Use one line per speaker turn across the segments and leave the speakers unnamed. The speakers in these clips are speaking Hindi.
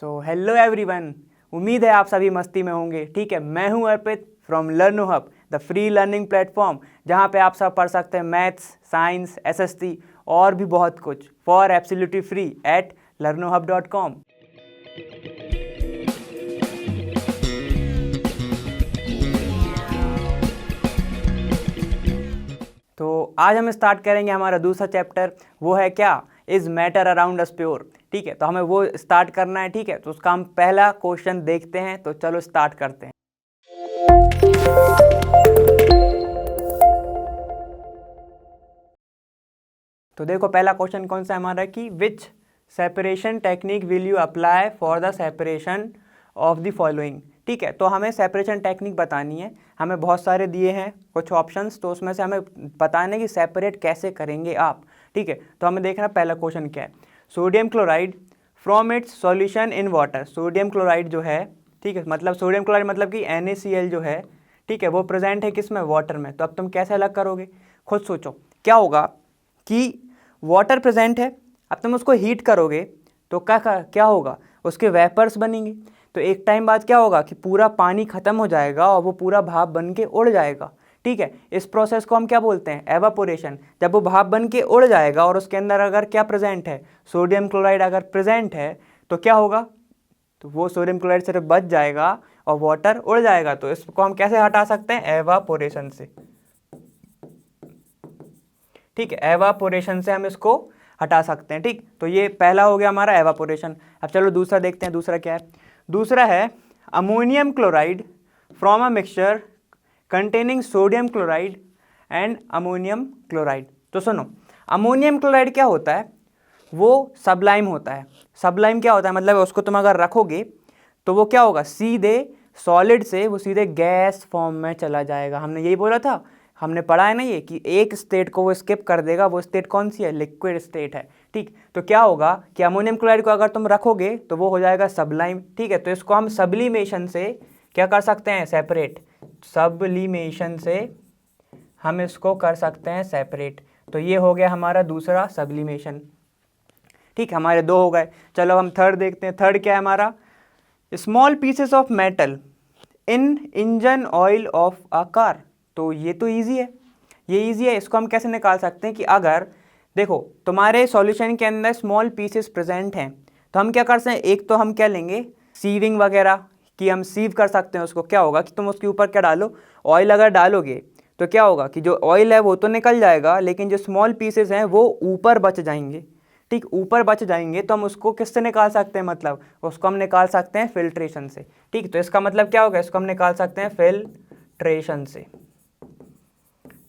सो हेलो एवरीवन, उम्मीद है आप सभी मस्ती में होंगे। ठीक है, मैं हूं Arpit from Learno Hub, the free learning platform, जहां पे आप सब पढ़ सकते हैं मैथ्स, साइंस, एसएसटी और भी बहुत कुछ for absolutely free at learnohub.com। तो आज हम स्टार्ट करेंगे हमारा दूसरा चैप्टर। वो है क्या, is matter around us pure. ठीक है, तो हमें वो स्टार्ट करना है। ठीक है, तो उसका हम पहला क्वेश्चन देखते हैं। तो चलो स्टार्ट करते हैं। तो देखो पहला क्वेश्चन कौन सा हमारा कि which separation technique will you apply for the separation of the following. ठीक है, तो हमें सेपरेशन टेक्निक बतानी है। हमें बहुत सारे दिए हैं कुछ ऑप्शंस, तो उसमें से हमें बताना है कि सेपरेट कैसे करेंगे आप। ठीक है, तो हमें देखना पहला क्वेश्चन क्या है। Sodium chloride from its solution in water. Sodium chloride जो है, ठीक है, मतलब सोडियम क्लोराइड मतलब कि NaCl जो है, ठीक है, वो प्रेजेंट है किस में, वाटर में। तो अब तुम कैसे अलग करोगे, खुद सोचो। क्या होगा कि वाटर प्रेजेंट है, अब तुम उसको हीट करोगे तो क्या होगा, उसके वेपर्स बनेंगे। तो एक टाइम बाद क्या होगा कि पूरा पानी खत्म हो जाएगा और वो पूरा भाप बन के उड़ जाएगा। ठीक है, इस प्रोसेस को हम क्या बोलते हैं, एवापोरेशन। जब वो भाप बन के उड़ जाएगा और उसके अंदर अगर क्या प्रेजेंट है, सोडियम क्लोराइड अगर प्रेजेंट है, तो क्या होगा, तो वो सोडियम क्लोराइड सिर्फ बच जाएगा और वाटर उड़ जाएगा। तो इसको हम कैसे हटा सकते हैं, एवापोरेशन से। ठीक है, एवापोरेशन से हम इसको हटा सकते हैं। ठीक, तो ये पहला हो गया हमारा एवापोरेशन। अब चलो दूसरा देखते हैं। दूसरा क्या है, दूसरा है ammonium chloride from a mixture containing sodium chloride and ammonium chloride. तो सुनो, अमोनियम क्लोराइड क्या होता है, वो सबलाइम होता है। सबलाइम क्या होता है, मतलब उसको तुम अगर रखोगे तो वो क्या होगा, सीधे सॉलिड से वो सीधे गैस फॉर्म में चला जाएगा। हमने यही बोला था, हमने पढ़ा है ना ये, कि एक स्टेट को वो स्किप कर देगा। वो स्टेट कौन सी है, लिक्विड स्टेट है। ठीक, तो क्या होगा कि अमोनियम क्लोराइड को अगर तुम रखोगे तो वो हो जाएगा सबलाइम। ठीक है, तो इसको हम सब्लिमेशन से क्या कर सकते हैं, सेपरेट। सब्लिमेशन से हम इसको कर सकते हैं सेपरेट। तो ये हो गया हमारा दूसरा सब्लिमेशन। ठीक, हमारे दो हो गए। चलो हम थर्ड देखते हैं। थर्ड क्या है हमारा, small pieces of metal in engine oil of a car. तो ये तो ईजी है, ये ईजी है। इसको हम कैसे निकाल सकते हैं कि अगर देखो तुम्हारे सॉल्यूशन के अंदर स्मॉल पीसेस प्रेजेंट हैं, तो हम क्या कर सकते हैं, एक तो हम क्या लेंगे, सीविंग वगैरह कि हम सीव कर सकते हैं उसको। क्या होगा कि तुम उसके ऊपर क्या डालो, ऑयल अगर डालोगे तो क्या होगा कि जो ऑयल है वो तो निकल जाएगा, लेकिन जो स्मॉल पीसेस हैं वो ऊपर बच जाएंगे। ठीक, ऊपर बच जाएंगे तो हम उसको किससे निकाल सकते हैं, मतलब उसको हम निकाल सकते हैं फिल्ट्रेशन से। ठीक, तो इसका मतलब क्या होगा, इसको हम निकाल सकते हैं फिल्ट्रेशन से।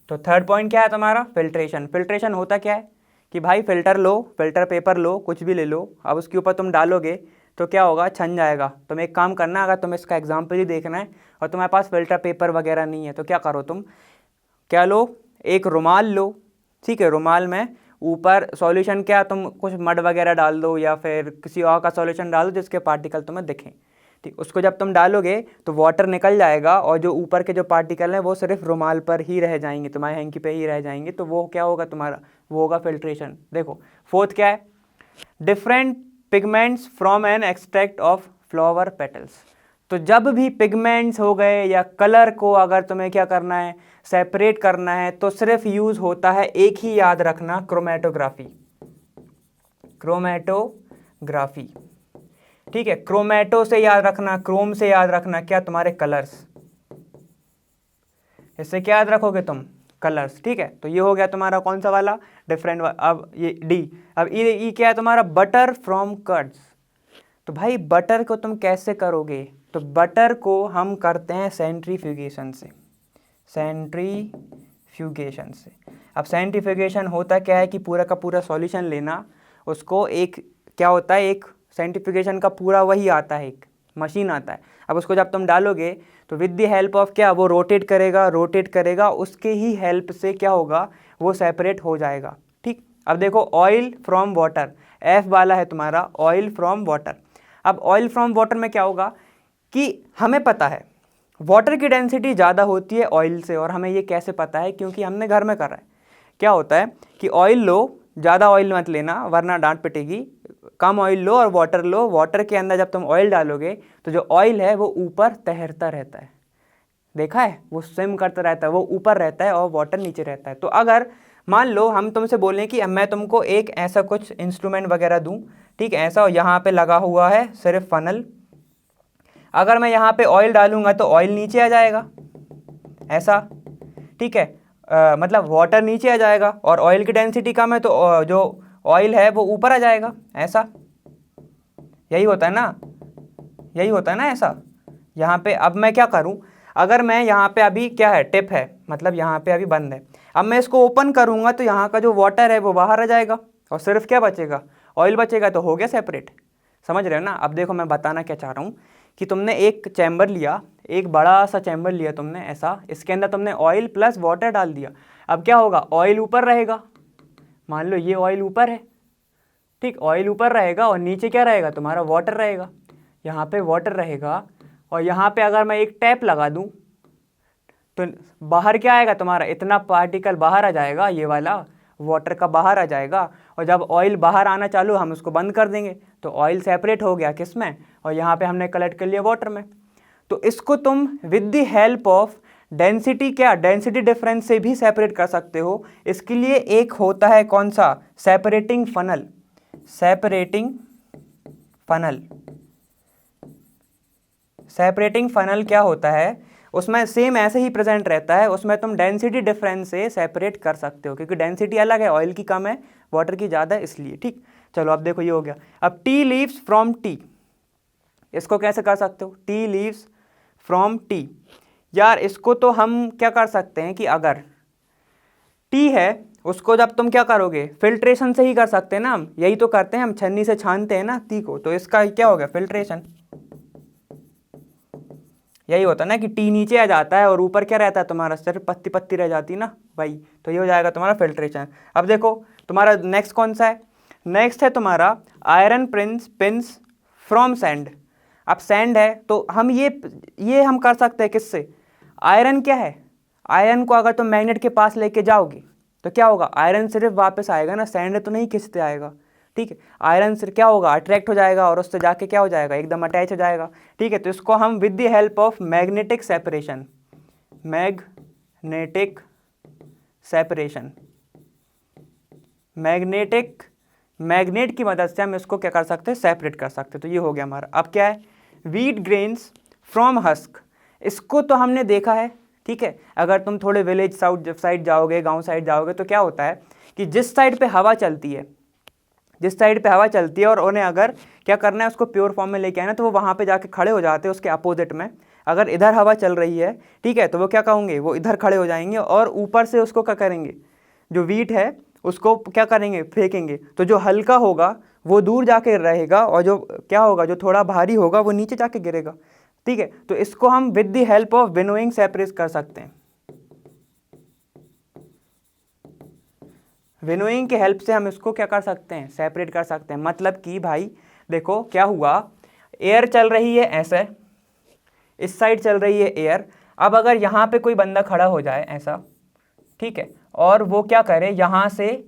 तो थर्ड पॉइंट क्या है तुम्हारा, फिल्ट्रेशन। फिल्ट्रेशन होता क्या है कि भाई फिल्टर लो, फिल्टर पेपर लो, कुछ भी ले लो, अब उसके ऊपर तुम डालोगे तो क्या होगा, छन जाएगा। तुम एक काम करना, अगर तुम्हें इसका एग्जाम्पल ही देखना है और तुम्हारे पास फिल्टर पेपर वगैरह नहीं है, तो क्या करो, तुम क्या लो, एक रुमाल लो। ठीक है, रुमाल में ऊपर सॉल्यूशन क्या, तुम कुछ मड वगैरह डाल दो या फिर किसी और का सॉल्यूशन डाल दो जिसके पार्टिकल तुम्हें दिखें। ठीक, उसको जब तुम डालोगे तो वाटर निकल जाएगा और जो ऊपर के जो पार्टिकल हैं वो सिर्फ रुमाल पर ही रह जाएंगे, तुम्हारे हैंकी पे ही रह जाएंगे। तो वो क्या होगा तुम्हारा, वो होगा फिल्ट्रेशन। देखो फोर्थ क्या है, different pigments from an extract of flower petals. तो जब भी पिगमेंट्स हो गए या कलर को अगर तुम्हें क्या करना है, सेपरेट करना है, तो सिर्फ यूज होता है, एक ही याद रखना, क्रोमेटोग्राफी। क्रोमेटोग्राफी, ठीक है, क्रोमेटो से याद रखना, क्रोम से याद रखना, क्या तुम्हारे कलर्स, इससे क्या याद रखोगे तुम, कलर्स। ठीक है, तो ये हो गया तुम्हारा कौन सा वाला, डिफरेंट। अब ये डी। अब ई क्या है तुम्हारा, बटर फ्रॉम कर्ड्स। तो भाई बटर को तुम कैसे करोगे, तो बटर को हम करते हैं सेंट्रीफ्यूगेशन से। सेंट्रीफ्यूगेशन से। अब सेंट्रीफ्यूगेशन होता क्या है कि पूरा का पूरा सॉल्यूशन लेना, उसको एक क्या होता है, एक सेंट्रीफ्यूगेशन का पूरा वही आता है, एक मशीन आता है। अब उसको जब तुम डालोगे तो विद द हेल्प ऑफ क्या, वो रोटेट करेगा, रोटेट करेगा, उसके ही हेल्प से क्या होगा, वो सेपरेट हो जाएगा। ठीक, अब देखो ऑयल फ्रॉम वाटर, एफ वाला है तुम्हारा, ऑयल फ्रॉम वाटर। अब ऑयल फ्रॉम वाटर में क्या होगा कि हमें पता है वाटर की डेंसिटी ज़्यादा होती है ऑयल से, और हमें ये कैसे पता है, क्योंकि हमने घर में करा है। क्या होता है कि ऑयल लो, ज़्यादा ऑयल मत लेना वरना डांट पिटेगी, कम ऑयल लो और वाटर लो, वाटर के अंदर जब तुम ऑयल डालोगे तो जो ऑयल है वो ऊपर तैरता रहता है, देखा है, वो स्विम करता रहता है, वो ऊपर रहता है और वाटर नीचे रहता है। तो अगर मान लो हम तुमसे बोलें कि मैं तुमको एक ऐसा कुछ इंस्ट्रूमेंट वगैरह दूं, ठीक है, ऐसा यहाँ पे लगा हुआ है सिर्फ फनल, अगर मैं यहाँ पे ऑयल डालूंगा तो ऑयल नीचे आ जाएगा ऐसा, ठीक है, मतलब वाटर नीचे आ जाएगा और ऑयल की डेंसिटी कम है तो जो ऑयल है वो ऊपर आ जाएगा ऐसा, यही होता है ना, यही होता है ना ऐसा। यहाँ पे अब मैं क्या करूँ, अगर मैं यहाँ पे अभी क्या है, टिप है, मतलब यहाँ पे अभी बंद है, अब मैं इसको ओपन करूँगा तो यहाँ का जो वाटर है वो बाहर आ जाएगा और सिर्फ क्या बचेगा, ऑयल बचेगा, तो हो गया सेपरेट। समझ रहे हो ना। अब देखो मैं बताना क्या चाह रहा हूँ कि तुमने एक चैम्बर लिया, एक बड़ा सा चैम्बर लिया तुमने ऐसा, इसके अंदर तुमने ऑयल प्लस वाटर डाल दिया। अब क्या होगा, ऑयल ऊपर रहेगा, मान लो ये ऑयल ऊपर है, ठीक, ऑयल ऊपर रहेगा और नीचे क्या रहेगा, तुम्हारा वाटर रहेगा, यहाँ पे वाटर रहेगा और यहाँ पे अगर मैं एक टैप लगा दूँ तो बाहर क्या आएगा, तुम्हारा इतना पार्टिकल बाहर आ जाएगा, ये वाला वाटर का बाहर आ जाएगा, और जब ऑयल बाहर आना चालू हम उसको बंद कर देंगे तो ऑयल सेपरेट हो गया किस में, और यहाँ पे हमने कलेक्ट कर लिया वाटर में। तो इसको तुम with the help of density, क्या डेंसिटी डिफरेंस से भी सेपरेट कर सकते हो। इसके लिए एक होता है कौन सा, separating funnel, separating funnel. Separating funnel क्या होता है, उसमें सेम ऐसे ही प्रेजेंट रहता है, उसमें तुम डेंसिटी डिफरेंस से सेपरेट कर सकते हो, क्योंकि डेंसिटी अलग है, ऑयल की कम है वाटर की ज़्यादा है इसलिए, ठीक। चलो अब देखो ये हो गया। अब टी लीव्स फ्रॉम टी, इसको कैसे कर सकते हो, टी लीव्स फ्रॉम टी। यार इसको तो हम क्या कर सकते हैं कि अगर टी है उसको जब तुम क्या करोगे, फिल्ट्रेशन से ही कर सकते हैं ना, हम यही तो करते हैं, हम छन्नी से छानते हैं ना टी को, तो इसका क्या हो गया, फिल्ट्रेशन। यही होता है ना कि टी नीचे आ जाता है और ऊपर क्या रहता है तुम्हारा, सिर्फ पत्ती पत्ती रह जाती ना भाई, तो ये हो जाएगा तुम्हारा फिल्ट्रेशन। अब देखो तुम्हारा नेक्स्ट कौन सा है, नेक्स्ट है तुम्हारा आयरन पिंस फ्रॉम सैंड। अब सैंड है तो हम ये हम कर सकते हैं किससे, आयरन क्या है, आयरन को अगर तुम मैग्नेट के पास लेके जाओगे तो क्या होगा, आयरन सिर्फ वापस आएगा ना, सैंड तो नहीं खींचते आएगा, ठीक है, आयरन से क्या होगा, अट्रैक्ट हो जाएगा और उससे जाके क्या हो जाएगा, एकदम अटैच हो जाएगा, ठीक है। तो इसको हम with the help of magnetic separation, magnetic separation, magnet की मदद से हम इसको क्या कर सकते हैं, सेपरेट कर सकते हैं। तो ये हो गया हमारा। अब क्या है, व्हीट ग्रेन्स फ्रॉम हस्क, इसको तो हमने देखा है, ठीक है। अगर तुम थोड़े विलेज साइड जाओगे, गांव साइड जाओगे तो क्या होता है कि जिस साइड पे हवा चलती है, जिस साइड पे हवा चलती है और उन्हें अगर क्या करना है उसको प्योर फॉर्म में लेके आना, तो वो वहाँ पे जाके खड़े हो जाते हैं उसके अपोजिट में। अगर इधर हवा चल रही है, ठीक है, तो वो क्या कहोगे, वो इधर खड़े हो जाएंगे और ऊपर से उसको क्या करेंगे, जो व्हीट है उसको क्या करेंगे, फेंकेंगे। तो जो हल्का होगा वो दूर जाके रहेगा और जो क्या होगा, जो थोड़ा भारी होगा वो नीचे जाके गिरेगा, ठीक है। तो इसको हम with the help of winnowing separate कर सकते हैं, विनोइंग के हेल्प से हम इसको क्या कर सकते हैं, सेपरेट कर सकते हैं। मतलब कि भाई देखो क्या हुआ, एयर चल रही है ऐसे, इस साइड चल रही है एयर। अब अगर यहाँ पे कोई बंदा खड़ा हो जाए ऐसा, ठीक है, और वो क्या करे, यहाँ से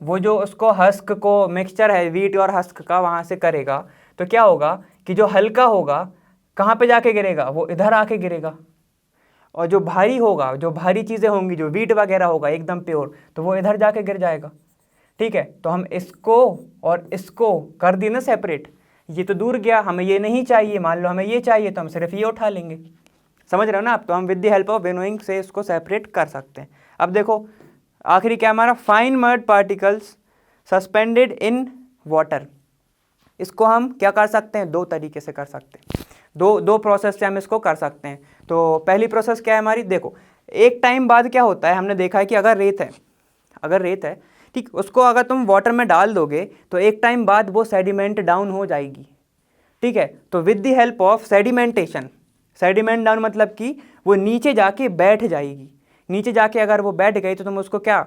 वो जो उसको हस्क को मिक्सचर है व्हीट और हस्क का वहाँ से करेगा, तो क्या होगा कि जो हल्का होगा कहाँ पे जाके गिरेगा, वो इधर आके गिरेगा, और जो भारी होगा, जो भारी चीज़ें होंगी, जो व्हीट वगैरह होगा एकदम प्योर, तो वो इधर जाके गिर जाएगा, ठीक है। तो हम इसको और इसको कर दी ना सेपरेट, ये तो दूर गया, हमें ये नहीं चाहिए, मान लो हमें ये चाहिए तो हम सिर्फ ये उठा लेंगे, समझ रहे हो ना आप। तो हम with the help of winnowing से इसको सेपरेट कर सकते हैं। अब देखो आखिरी क्या हमारा, fine mud particles suspended in water, इसको हम क्या कर सकते हैं, दो तरीके से कर सकते हैं, दो प्रोसेस से हम इसको कर सकते हैं। तो पहली प्रोसेस क्या है हमारी, देखो एक टाइम बाद क्या होता है, हमने देखा है कि अगर रेत है, ठीक, उसको अगर तुम वाटर में डाल दोगे तो एक टाइम बाद वो सेडिमेंट डाउन हो जाएगी, ठीक है। तो with the help of sedimentation, sediment down मतलब कि वो नीचे जाके बैठ जाएगी, नीचे जाके अगर वो बैठ गई तो तुम उसको क्या,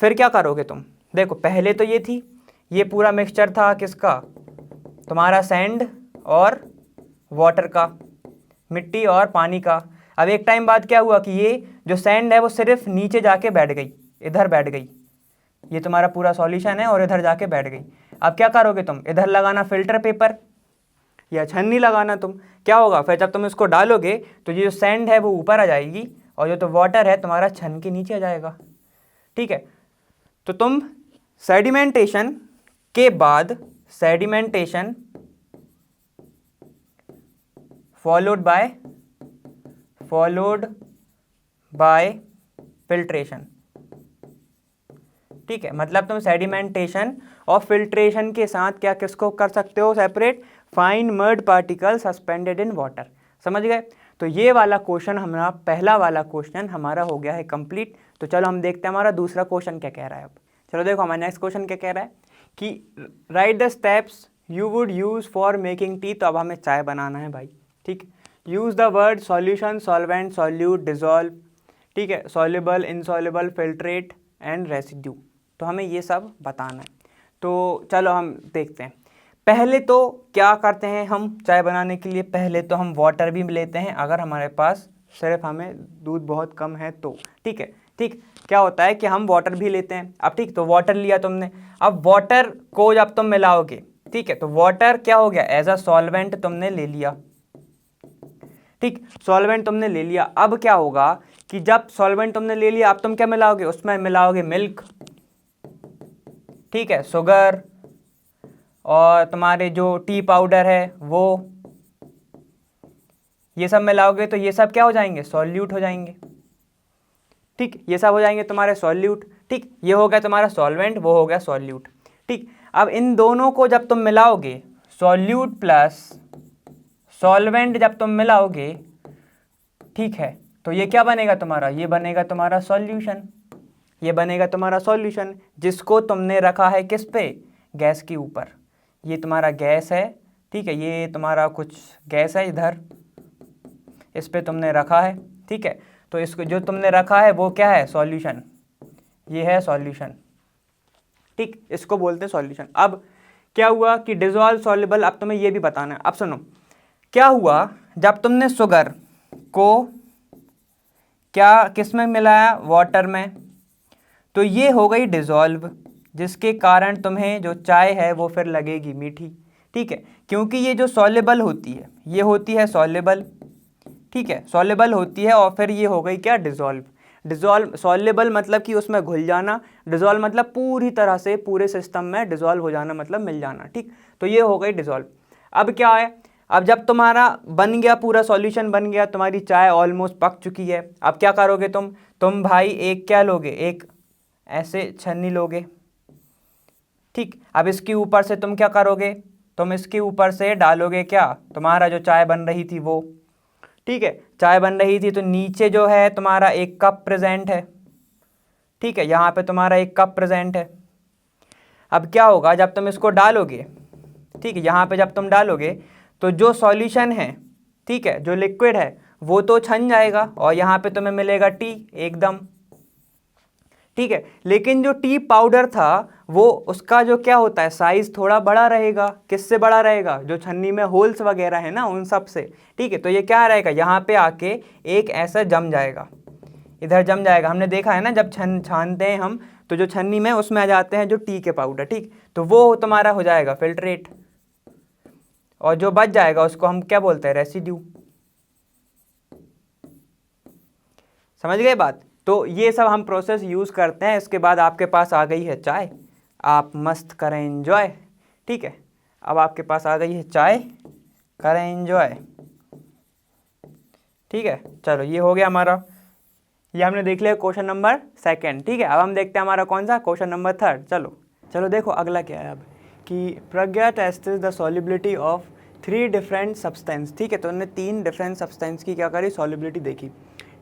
फिर क्या करोगे तुम, देखो पहले तो ये थी, ये पूरा मिक्सचर था किसका, तुम्हारा सैंड और वाटर का, मिट्टी और पानी का। अब एक टाइम बाद क्या हुआ कि ये जो सैंड है वो सिर्फ नीचे जाके बैठ गई, इधर बैठ गई, ये तुम्हारा पूरा सॉल्यूशन है और इधर जाके बैठ गई। अब क्या करोगे तुम, इधर लगाना फिल्टर पेपर या छन्नी लगाना तुम, क्या होगा फिर जब तुम इसको डालोगे तो ये जो सैंड है वो ऊपर आ जाएगी और जो तो वाटर है तुम्हारा छन के नीचे आ जाएगा। ठीक है, तो तुम सेडिमेंटेशन के बाद, सेडिमेंटेशन फॉलोड बाय फिल्ट्रेशन। ठीक है, मतलब तुम सेडिमेंटेशन और फिल्ट्रेशन के साथ क्या किसको कर सकते हो separate, fine mud particle suspended in water. समझ गए? तो ये वाला क्वेश्चन हमारा, पहला वाला क्वेश्चन हमारा हो गया है कंप्लीट। तो चलो हम देखते हैं हमारा दूसरा क्वेश्चन क्या कह रहा है। अब चलो देखो हमारा नेक्स्ट क्वेश्चन क्या कह रहा है कि right the steps you would use for making tea. तो अब हमें चाय बनाना है भाई। ठीक, use the word solution, solvent, solute, dissolve. ठीक है, soluble, insoluble, filtrate and residue. तो हमें ये सब बताना है। तो चलो हम देखते हैं। पहले तो क्या करते हैं हम चाय बनाने के लिए, पहले तो हम वाटर भी लेते हैं अगर हमारे पास सिर्फ हमें दूध बहुत कम है तो। ठीक है, ठीक, क्या होता है कि हम वाटर भी लेते हैं। अब ठीक, तो वाटर लिया तुमने, अब वाटर को जब तुम मिलाओगे, ठीक है, तो वाटर क्या हो गया, एज अ सॉल्वेंट तुमने ले लिया। ठीक, सॉल्वेंट तुमने ले लिया। अब क्या होगा कि जब सॉल्वेंट तुमने ले लिया, अब तुम क्या मिलाओगे, उसमें मिलाओगे मिल्क, ठीक है, शुगर और तुम्हारे जो टी पाउडर है वो, ये सब मिलाओगे तो ये सब क्या हो जाएंगे, सॉल्यूट हो जाएंगे। ठीक, ये सब हो जाएंगे तुम्हारे सॉल्यूट। ठीक, ये हो गया तुम्हारा सॉल्वेंट, वो हो गया सॉल्यूट। ठीक, अब इन दोनों को जब तुम मिलाओगे, सॉल्यूट प्लस सॉल्वेंट जब तुम मिलाओगे, ठीक है, तो ये क्या बनेगा तुम्हारा, ये बनेगा तुम्हारा सॉल्यूशन। ये बनेगा तुम्हारा सॉल्यूशन जिसको तुमने रखा है किस पे, गैस के ऊपर। ये तुम्हारा गैस है, ठीक है, ये तुम्हारा कुछ गैस है इधर, इस पे तुमने रखा है। ठीक है, तो इसको जो तुमने रखा है वो क्या है, सॉल्यूशन। ये है सॉल्यूशन। ठीक, इसको बोलते हैं सॉल्यूशन। अब क्या हुआ कि डिजॉल्व सॉल्युबल, अब तुम्हें ये भी बताना है। अब सुनो क्या हुआ, जब तुमने शुगर को क्या किस में मिलाया, वाटर में, तो ये हो गई डिजॉल्व, जिसके कारण तुम्हें जो चाय है वो फिर लगेगी मीठी। ठीक है, क्योंकि ये जो सॉल्युबल होती है, ये होती है सॉल्युबल। ठीक है, सॉल्युबल होती है और फिर ये हो गई क्या, डिजॉल्व। डिजॉल्व, सॉल्युबल मतलब कि उसमें घुल जाना, डिजॉल्व मतलब पूरी तरह से पूरे सिस्टम में डिजॉल्व हो जाना, मतलब मिल जाना। ठीक, तो ये हो गई डिजॉल्व। अब क्या है, अब जब तुम्हारा बन गया, पूरा सॉल्यूशन बन गया, तुम्हारी चाय ऑलमोस्ट पक चुकी है, अब क्या करोगे तुम भाई एक क्या लोगे, एक ऐसे छन्नी लोगे। ठीक, अब इसके ऊपर से तुम क्या करोगे, तुम इसके ऊपर से डालोगे क्या, तुम्हारा जो चाय बन रही थी वो। ठीक है, चाय बन रही थी तो नीचे जो है तुम्हारा एक कप प्रेजेंट है। ठीक है, यहाँ पे तुम्हारा एक कप प्रेजेंट है। अब क्या होगा जब तुम इसको डालोगे, ठीक है, यहाँ पे जब तुम डालोगे तो जो सॉल्यूशन है, ठीक है, जो लिक्विड है वो तो छन जाएगा और यहाँ पे तुम्हें मिलेगा टी एकदम। ठीक है, लेकिन जो टी पाउडर था वो, उसका जो क्या होता है, साइज थोड़ा बड़ा रहेगा। किससे बड़ा रहेगा, जो छन्नी में होल्स वगैरह है ना उन सब से। ठीक है, तो ये क्या रहेगा, यहाँ पे आके एक ऐसा जम जाएगा, इधर जम जाएगा। हमने देखा है ना जब छानते हैं हम, तो जो छन्नी में उसमें आ जाते हैं जो टी के पाउडर। ठीक, तो वो तुम्हारा हो जाएगा फिल्ट्रेट और जो बच जाएगा उसको हम क्या बोलते हैं, रेसिड्यू। समझ गए बात? तो ये सब हम प्रोसेस यूज़ करते हैं। इसके बाद आपके पास आ गई है चाय, आप मस्त करें एंजॉय। ठीक है, अब आपके पास आ गई है चाय, करें एंजॉय। ठीक है, चलो ये हो गया हमारा, ये हमने देख लिया क्वेश्चन नंबर सेकंड। ठीक है, अब हम देखते हैं हमारा कौन सा, क्वेश्चन नंबर थर्ड। चलो देखो अगला क्या है अब, कि Pragya test the solubility of 3 different substance. ठीक है, तो उन्होंने 3 डिफरेंट सब्सटेंस की क्या करी, सॉल्युबिलिटी देखी।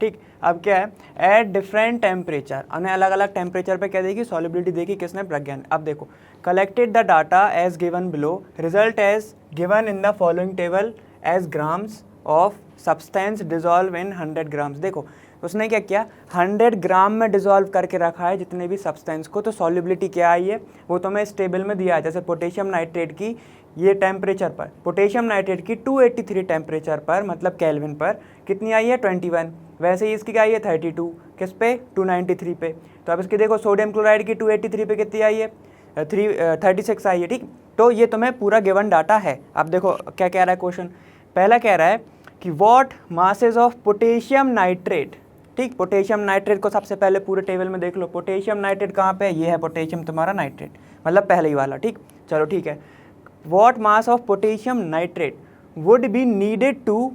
ठीक, अब क्या है, एट डिफरेंट टेम्परेचर, उन्हें अलग अलग टेम्परेचर पे क्या देखी, सॉल्युबिलिटी देखी, किसने, प्रज्ञा ने। अब देखो, collected the data as given below, result as given in the following table as grams of substance dissolve in 100 grams. देखो उसने क्या किया, 100 ग्राम में डिजॉल्व करके रखा है जितने भी सब्सटेंस को। तो सॉल्युबिलिटी क्या आई है वो तुम्हें इस टेबल में दिया है। जैसे पोटेशियम नाइट्रेट की ये टेम्परेचर पर, पोटेशियम नाइट्रेट की 283 टेम्परेचर पर, मतलब केल्विन पर कितनी आई है, 21। वैसे ही इसकी आई है 32, किस पे, 293 पे। तो अब इसकी देखो सोडियम क्लोराइड की 283 पे कितनी आई है, 36 आई है, ठीक। तो ये तुम्हें पूरा गिवन डाटा है। अब देखो क्या कह रहा है क्वेश्चन। पहला कह रहा है कि what masses of potassium nitrate, ठीक। पोटेशियम नाइट्रेट को सबसे पहले पूरे टेबल में देख लो। पोटेशियम नाइट्रेट कहाँ पे है, ये है पोटेशियम तुम्हारा नाइट्रेट, मतलब पहले ही वाला, ठीक। चलो ठीक है। What mass of potassium nitrate would be needed to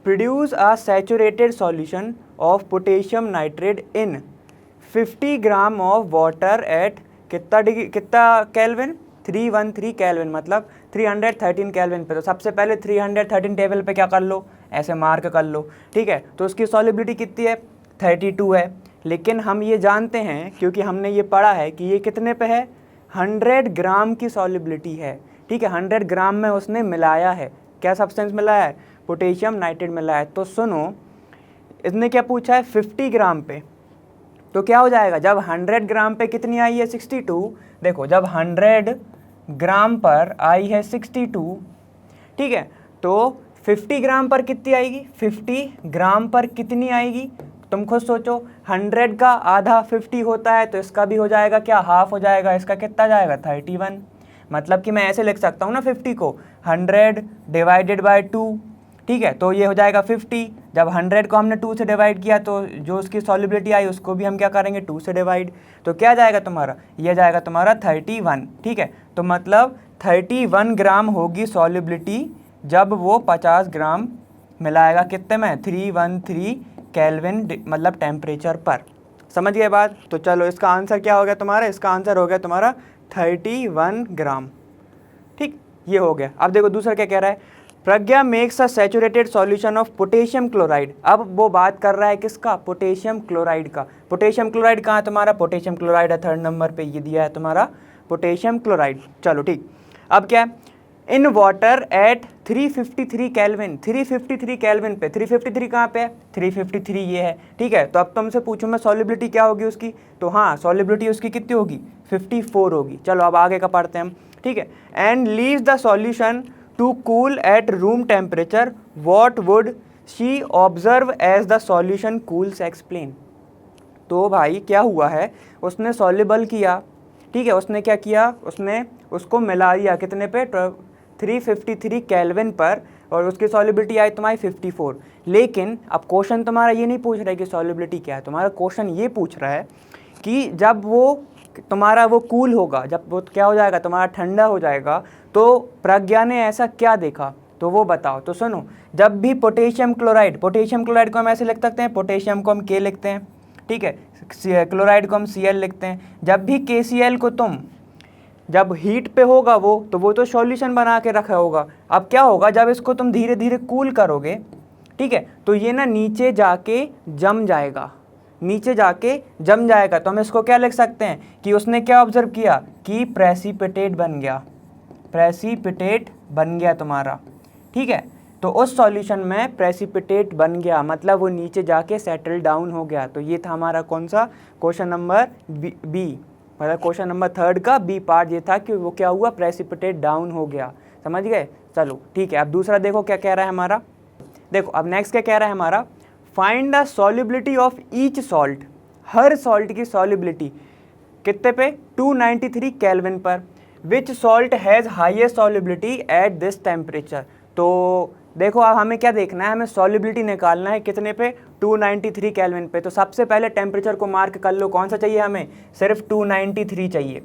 produce a saturated solution of potassium nitrate in 50 gram of water at कितना डिग्री, कितना केल्विन, 313 केल्विन, मतलब 313 केल्विन पे। तो सबसे पहले 313 टेबल पे क्या कर लो, ऐसे मार्क कर लो, ठीक है। तो उसकी सॉलिबिलिटी कितनी है, 32 है। लेकिन हम ये जानते हैं, क्योंकि हमने ये पढ़ा है कि ये कितने पे है, 100 ग्राम की सॉलिबिलिटी है, ठीक है। 100 ग्राम में उसने मिलाया है, क्या सब्सटेंस मिलाया है, पोटेशियम नाइट्रेट मिलाया है। तो सुनो, इसने क्या पूछा है, 50 ग्राम पे। तो क्या हो जाएगा, जब 100 ग्राम पे कितनी आई है, 62। देखो जब 100 ग्राम पर आई है 62, ठीक है, तो 50 ग्राम पर कितनी आएगी, 50 ग्राम पर कितनी आएगी, तुम खुद सोचो। 100 का आधा 50 होता है, तो इसका भी हो जाएगा क्या, हाफ हो जाएगा। इसका कितना जाएगा, 31। मतलब कि मैं ऐसे लिख सकता हूँ ना 50 को, 100 डिवाइडेड बाय 2, ठीक है। तो ये हो जाएगा 50। जब 100 को हमने 2 से डिवाइड किया, तो जो उसकी सॉलिबिलिटी आई उसको भी हम क्या करेंगे, 2 से डिवाइड। तो क्या जाएगा तुम्हारा, ये जाएगा तुम्हारा 31, ठीक है। तो मतलब 31 ग्राम होगी सॉलिबिलिटी जब वो 50 ग्राम मिलाएगा कितने में, 313 केल्विन, मतलब टेम्परेचर पर। समझ गए बात। तो चलो इसका आंसर क्या हो गया तुम्हारा, इसका आंसर हो गया तुम्हारा 31 ग्राम, ठीक। ये हो गया। अब देखो दूसरा क्या कह रहा है, Pragya makes a saturated solution of potassium chloride. अब वो बात कर रहा है किसका, पोटेशियम क्लोराइड का। पोटेशियम क्लोराइड कहाँ है तुम्हारा, पोटेशियम क्लोराइड है 3rd नंबर पे, ये दिया है तुम्हारा पोटेशियम क्लोराइड। चलो ठीक। अब क्या है, in water at 353 kelvin, 353 kelvin पे। 353 कहाँ पे है, 353 ये है, ठीक है। तो अब तुमसे पूछूं मैं सॉलिबिलिटी क्या होगी उसकी, तो हाँ सॉलिबिलिटी उसकी कितनी होगी, 54 होगी। चलो अब आगे का पढ़ते हैं हम, ठीक है। And leaves the solution to cool at room temperature, what would she observe as the solution cools, explain. तो भाई क्या हुआ है, उसने सॉल्युबल किया, ठीक है। उसने क्या किया, उसने उसको मिला दिया कितने पे, 353 केल्विन पर, और उसकी सॉल्युबिलिटी आई तुम्हारी 54। लेकिन अब क्वेश्चन तुम्हारा ये नहीं पूछ रहा है कि सॉल्युबिलिटी क्या है, तुम्हारा क्वेश्चन ये पूछ रहा है कि जब वो तुम्हारा वो कूल होगा, जब वो क्या हो जाएगा तुम्हारा ठंडा हो जाएगा, तो प्रज्ञा ने ऐसा क्या देखा, तो वो बताओ। तो सुनो, जब भी पोटेशियम क्लोराइड को हम ऐसे लिख सकते हैं, पोटेशियम को हम K लिखते हैं, ठीक है, क्लोराइड को हम Cl लिखते हैं। जब भी KCl को तुम जब हीट पे होगा वो, तो वो तो सॉल्यूशन बना के रखा होगा। अब क्या होगा, जब इसको तुम धीरे धीरे कूल करोगे, ठीक है, तो ये ना नीचे जाके जम जाएगा, नीचे जाके जम जाएगा। तो हम इसको क्या लिख सकते हैं कि उसने क्या ऑब्जर्व किया कि प्रेसिपिटेट बन गया, प्रेसिपिटेट बन गया तुम्हारा, ठीक है। तो उस सॉल्यूशन में प्रेसिपिटेट बन गया, मतलब वो नीचे जाके सेटल डाउन हो गया। तो ये था हमारा कौन सा, क्वेश्चन नंबर बी, मतलब क्वेश्चन नंबर 3rd का बी पार्ट ये था कि वो क्या हुआ, प्रेसिपिटेट डाउन हो गया। समझ गए। चलो ठीक है। अब दूसरा देखो क्या कह रहा है हमारा, देखो अब नेक्स्ट क्या कह रहा है हमारा, find the solubility of each salt, her salt की सॉल्युबिलिटी कितने पे, 293 केल्विन पर। Which salt has highest solubility at this temperature. तो देखो अब हमें क्या देखना है, हमें सॉल्युबिलिटी निकालना है कितने पे, 293 केल्विन पे। तो सबसे पहले टेम्परेचर को मार्क कर लो, कौन सा चाहिए हमें, सिर्फ 293 चाहिए,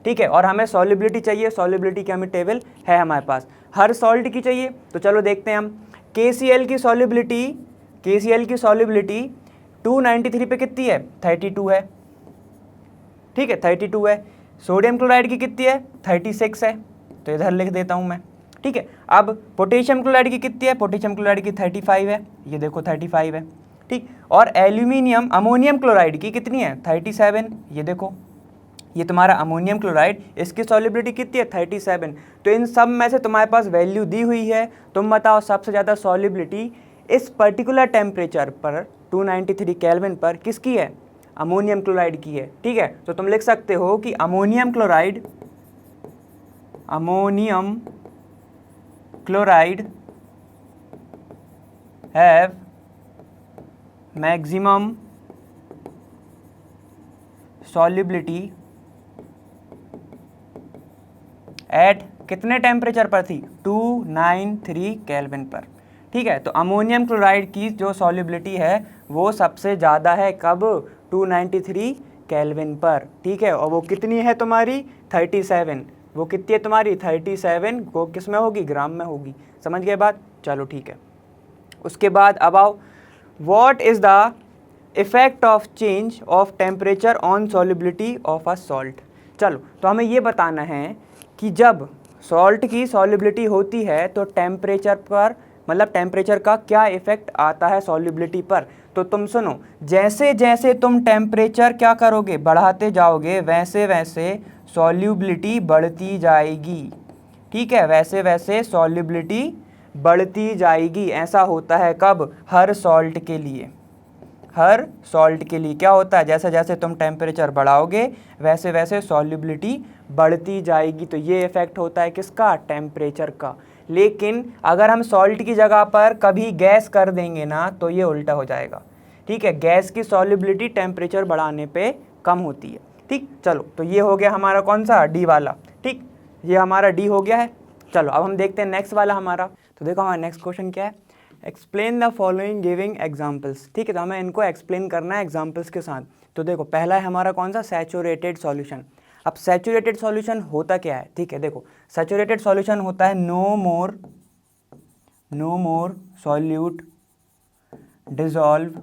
ठीक है। और हमें सॉल्युबिलिटी चाहिए, सॉल्युबिलिटी की हमें टेबल है हमारे पास, हर सॉल्ट की चाहिए। तो चलो देखते हैं हम, KCl की सॉल्युबिलिटी 293 पे कितनी है, 32 है, ठीक है, 32 है। सोडियम क्लोराइड की कितनी है, 36 है, तो इधर लिख देता हूँ मैं, ठीक है। अब पोटेशियम क्लोराइड की कितनी है, पोटेशियम क्लोराइड की 35 है, ये देखो 35 है, ठीक। और अमोनियम क्लोराइड की कितनी है, 37, ये देखो, ये तुम्हारा अमोनियम क्लोराइड, इसकी सॉल्युबिलिटी कितनी है, 37। तो इन सब में से तुम्हारे पास वैल्यू दी हुई है, तुम बताओ सबसे ज़्यादा सॉल्युबिलिटी इस पर्टिकुलर टेम्परेचर पर 293 केल्विन पर किसकी है, अमोनियम क्लोराइड की है, ठीक है। तो तुम लिख सकते हो कि ammonium chloride have maximum solubility at कितने टेम्परेचर पर थी, 293 केल्विन पर। ठीक है, तो अमोनियम क्लोराइड की जो सॉल्युबिलिटी है वो सबसे ज़्यादा है कब, 293 केल्विन पर। ठीक है, और वो कितनी है तुम्हारी, 37। वो कितनी है तुम्हारी, 37। वो किस में होगी, ग्राम में होगी। समझ गए बात, चलो ठीक है। उसके बाद अब आओ, what is the effect of change of temperature on solubility of a salt. चलो, तो हमें ये बताना है कि जब सॉल्ट की सॉल्युबिलिटी होती है तो टेम्परेचर पर, मतलब टेम्परेचर का क्या इफेक्ट आता है सॉल्युबिलिटी पर। तो तुम सुनो, जैसे जैसे तुम टेम्परेचर क्या करोगे, बढ़ाते जाओगे, वैसे वैसे सॉल्युबिलिटी बढ़ती जाएगी। ठीक है, वैसे वैसे सॉल्युबिलिटी बढ़ती जाएगी। ऐसा होता है कब, हर सॉल्ट के लिए। हर सॉल्ट के लिए क्या होता है, जैसे जैसे तुम टेम्परेचर बढ़ाओगे वैसे वैसे सॉल्युबिलिटी बढ़ती जाएगी। तो ये इफेक्ट होता है किसका, टेम्परेचर का। लेकिन अगर हम सॉल्ट की जगह पर कभी गैस कर देंगे ना तो ये उल्टा हो जाएगा। ठीक है, गैस की सॉल्युबिलिटी टेम्परेचर बढ़ाने पे कम होती है। ठीक, चलो, तो ये हो गया हमारा कौन सा, डी वाला। ठीक, ये हमारा डी हो गया है। चलो अब हम देखते हैं नेक्स्ट वाला हमारा। तो देखो हमारा नेक्स्ट क्वेश्चन क्या है, explain the following giving examples. ठीक है, तो हमें इनको एक्सप्लेन करना है एग्जाम्पल्स के साथ। तो देखो पहला है हमारा कौन सा, सैचुरेटेड सॉल्यूशन। अब सैचुरेटेड सॉल्यूशन होता क्या है, ठीक है, देखो सैचुरेटेड सॉल्यूशन होता है no more solute dissolve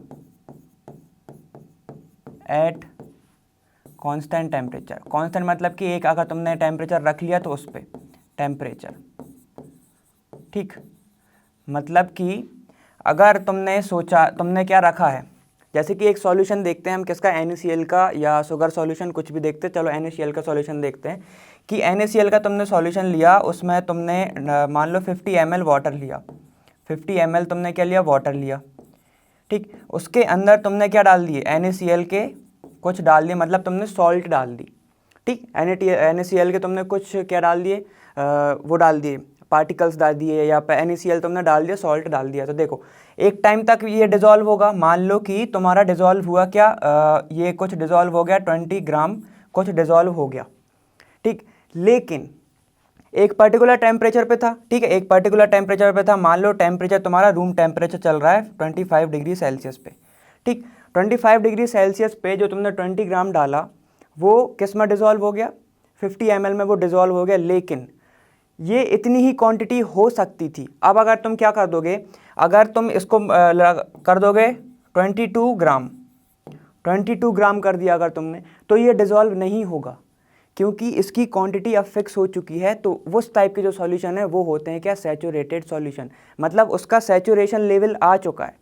at constant temperature. Constant मतलब कि एक अगर तुमने टेम्परेचर रख लिया तो उस पर टेम्परेचर। ठीक, मतलब कि अगर तुमने सोचा, तुमने क्या रखा है, जैसे कि एक सॉल्यूशन देखते हैं हम किसका, NaCl का या शुगर सॉल्यूशन कुछ भी देखते हैं। चलो NaCl का सॉल्यूशन देखते हैं कि NaCl का तुमने सॉल्यूशन लिया, उसमें तुमने मान लो 50 ml वाटर लिया। 50 ml तुमने क्या लिया, वाटर लिया। ठीक, उसके अंदर तुमने क्या डाल दिए, NaCl के कुछ डाल दिए, मतलब तुमने सॉल्ट डाल दी। ठीक, NaCl के तुमने कुछ क्या डाल दिए, वो डाल दिए, पार्टिकल्स डाल दिए, या NaCl तुमने डाल दिया, सॉल्ट डाल दिया। तो देखो एक टाइम तक ये डिज़ोल्व होगा। मान लो कि तुम्हारा डिज़ोल्व हुआ क्या, ये कुछ डिज़ोल्व हो गया, 20 ग्राम कुछ डिज़ोल्व हो गया। ठीक, लेकिन एक पर्टिकुलर टेम्परेचर पे था। ठीक है, एक पर्टिकुलर टेम्परेचर पे था, मान लो टेम्परेचर तुम्हारा रूम टेम्परेचर चल रहा है 25 डिग्री सेल्सियस पे। ठीक, 25 डिग्री सेल्सियस पे जो तुमने 20 ग्राम डाला वो किस में डिज़ोल्व हो गया, 50 ml में वो डिज़ोल्व हो गया। लेकिन ये इतनी ही क्वांटिटी हो सकती थी। अब अगर तुम क्या कर दोगे, अगर तुम इसको कर दोगे 22 ग्राम कर दिया अगर तुमने, तो ये डिज़ोल्व नहीं होगा, क्योंकि इसकी क्वांटिटी अब फिक्स हो चुकी है। तो उस टाइप के जो सॉल्यूशन है वो होते हैं क्या, सैचुरेटेड सॉल्यूशन। मतलब उसका सैचुरेशन लेवल आ चुका है।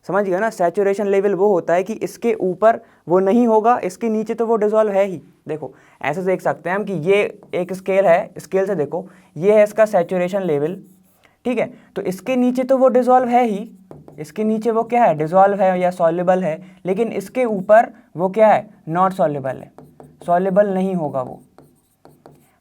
समझ गए ना, सैचुरेशन लेवल वो होता है कि इसके ऊपर वो नहीं होगा, इसके नीचे तो वो डिज़ोल्व है ही। देखो ऐसे देख सकते हैं हम कि ये एक स्केल है, स्केल से देखो ये है इसका सैचुरेशन लेवल। ठीक है, तो इसके नीचे तो वो डिज़ोल्व है ही, इसके नीचे वो क्या है, डिज़ोल्व है या सॉल्युबल है। लेकिन इसके ऊपर वो क्या है, नॉट सॉल्युबल है, सॉल्युबल नहीं होगा वो।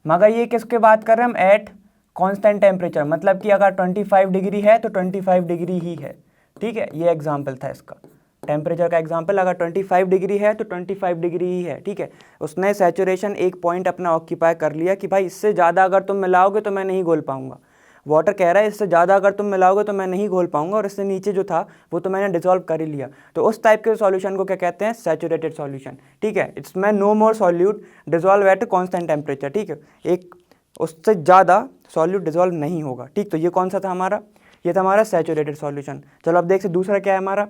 मगर ये किसके बात कर रहे हैं हम, एट कांस्टेंट टेम्परेचर, मतलब कि अगर 25 डिग्री है तो 25 डिग्री ही है। ठीक है, ये एग्जाम्पल था इसका, टेम्परेचर का एग्जाम्पल। अगर 25 डिग्री है तो 25 डिग्री ही है। ठीक है, उसने सैचुरेशन एक पॉइंट अपना ऑक्यूपाई कर लिया कि भाई इससे ज़्यादा अगर तुम मिलाओगे तो मैं नहीं घोल पाऊंगा। वाटर कह रहा है इससे ज़्यादा अगर तुम मिलाओगे तो मैं नहीं घोल पाऊंगा, और इससे नीचे जो था वो तो मैंने डिसॉल्व कर ही लिया। तो उस टाइप के सॉल्यूशन को क्या कहते हैं, सैचुरेटेड सॉल्यूशन। ठीक है, इसमें no more solute dissolve at constant temperature. ठीक है, एक उससे ज़्यादा सॉल्यूट डिसॉल्व नहीं होगा। ठीक, तो ये कौन सा था हमारा, ये था हमारा सैचुरेटेड सॉल्यूशन। चलो अब देखते दूसरा क्या है हमारा,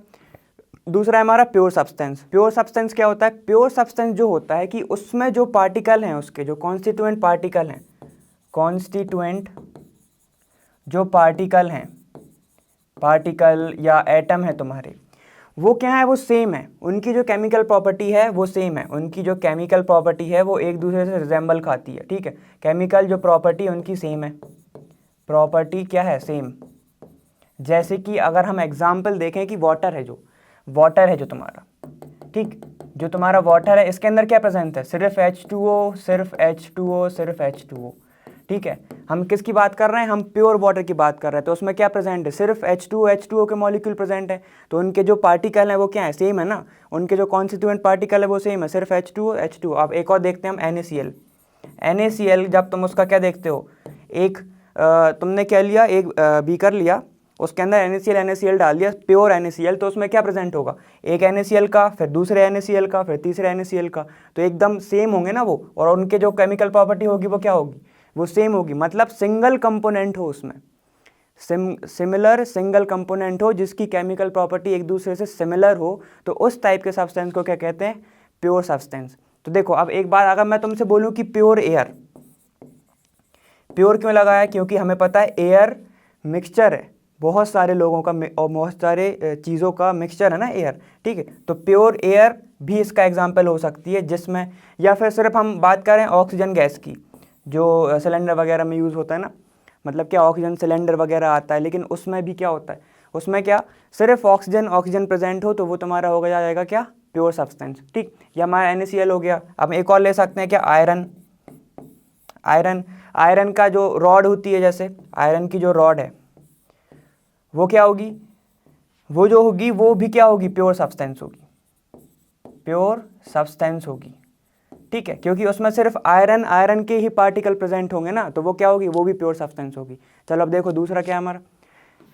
दूसरा है हमारा प्योर सब्सटेंस। प्योर सब्सटेंस क्या होता है, प्योर सब्सटेंस जो होता है कि उसमें जो पार्टिकल हैं, उसके जो कॉन्स्टिट्यूएंट पार्टिकल हैं, कॉन्स्टिट्यूएंट जो पार्टिकल हैं, पार्टिकल या एटम है तुम्हारे, वो क्या है, वो सेम है। उनकी जो केमिकल प्रॉपर्टी है वो सेम है, उनकी जो केमिकल प्रॉपर्टी है वो एक दूसरे से रिजेंबल खाती है। ठीक है, केमिकल जो प्रॉपर्टी उनकी सेम है, प्रॉपर्टी क्या है, सेम। जैसे कि अगर हम एग्जाम्पल देखें कि वाटर है जो तुम्हारा, ठीक, जो तुम्हारा वाटर है इसके अंदर क्या प्रेजेंट है, सिर्फ H2O, सिर्फ H2O, सिर्फ H2O। ठीक है, हम किसकी बात कर रहे हैं, हम प्योर वाटर की बात कर रहे हैं। तो उसमें क्या प्रेजेंट है, सिर्फ H2O के मॉलिक्यूल प्रेजेंट है। तो उनके जो पार्टिकल हैं वो क्या है, सेम है ना, उनके जो कॉन्स्टिट्यूएंट पार्टिकल है वो सेम है, सिर्फ H2O। अब एक और देखते हैं हम NaCl। NaCl जब तुम उसका क्या देखते हो, एक तुमने क्या लिया, एक बीकर लिया, उसके अंदर NaCl डाल दिया, प्योर NaCl, तो उसमें क्या प्रेजेंट होगा, एक NaCl का, फिर दूसरे NaCl का, फिर तीसरे NaCl का, तो एकदम सेम होंगे ना वो, और उनके जो केमिकल प्रॉपर्टी होगी वो क्या होगी, वो सेम होगी, मतलब सिंगल कंपोनेंट हो उसमें, सिमिलर सिंगल कंपोनेंट हो जिसकी केमिकल प्रॉपर्टी एक दूसरे से सिमिलर हो, तो उस टाइप के सब्सटेंस को क्या कहते हैं, प्योर सब्सटेंस। तो देखो अब एक बार अगर मैं तुमसे बोलूं कि प्योर एयर, प्योर क्यों लगाया, क्योंकि हमें पता है एयर मिक्सचर है, बहुत सारे लोगों का और बहुत सारे चीज़ों का मिक्सचर है ना एयर, ठीक है, तो प्योर एयर भी इसका एग्जाम्पल हो सकती है, जिसमें, या फिर सिर्फ हम बात करें ऑक्सीजन गैस की, जो सिलेंडर वगैरह में यूज़ होता है ना, मतलब क्या ऑक्सीजन सिलेंडर वगैरह आता है, लेकिन उसमें भी क्या होता है, उसमें क्या सिर्फ ऑक्सीजन प्रेजेंट हो तो वो तुम्हारा हो जाएगा क्या, प्योर सब्सटेंस, ठीक। या हमारा NaCl हो गया। अब एक और ले सकते हैं क्या, आयरन का जो रॉड होती है, जैसे आयरन की जो रॉड है वो क्या होगी, वो जो होगी वो भी क्या होगी, प्योर सब्सटेंस होगी, प्योर सब्सटेंस होगी, ठीक है, क्योंकि उसमें सिर्फ आयरन के ही पार्टिकल प्रेजेंट होंगे ना, तो वो क्या होगी, वो भी प्योर सब्सटेंस होगी। चलो अब देखो दूसरा क्या है हमारा,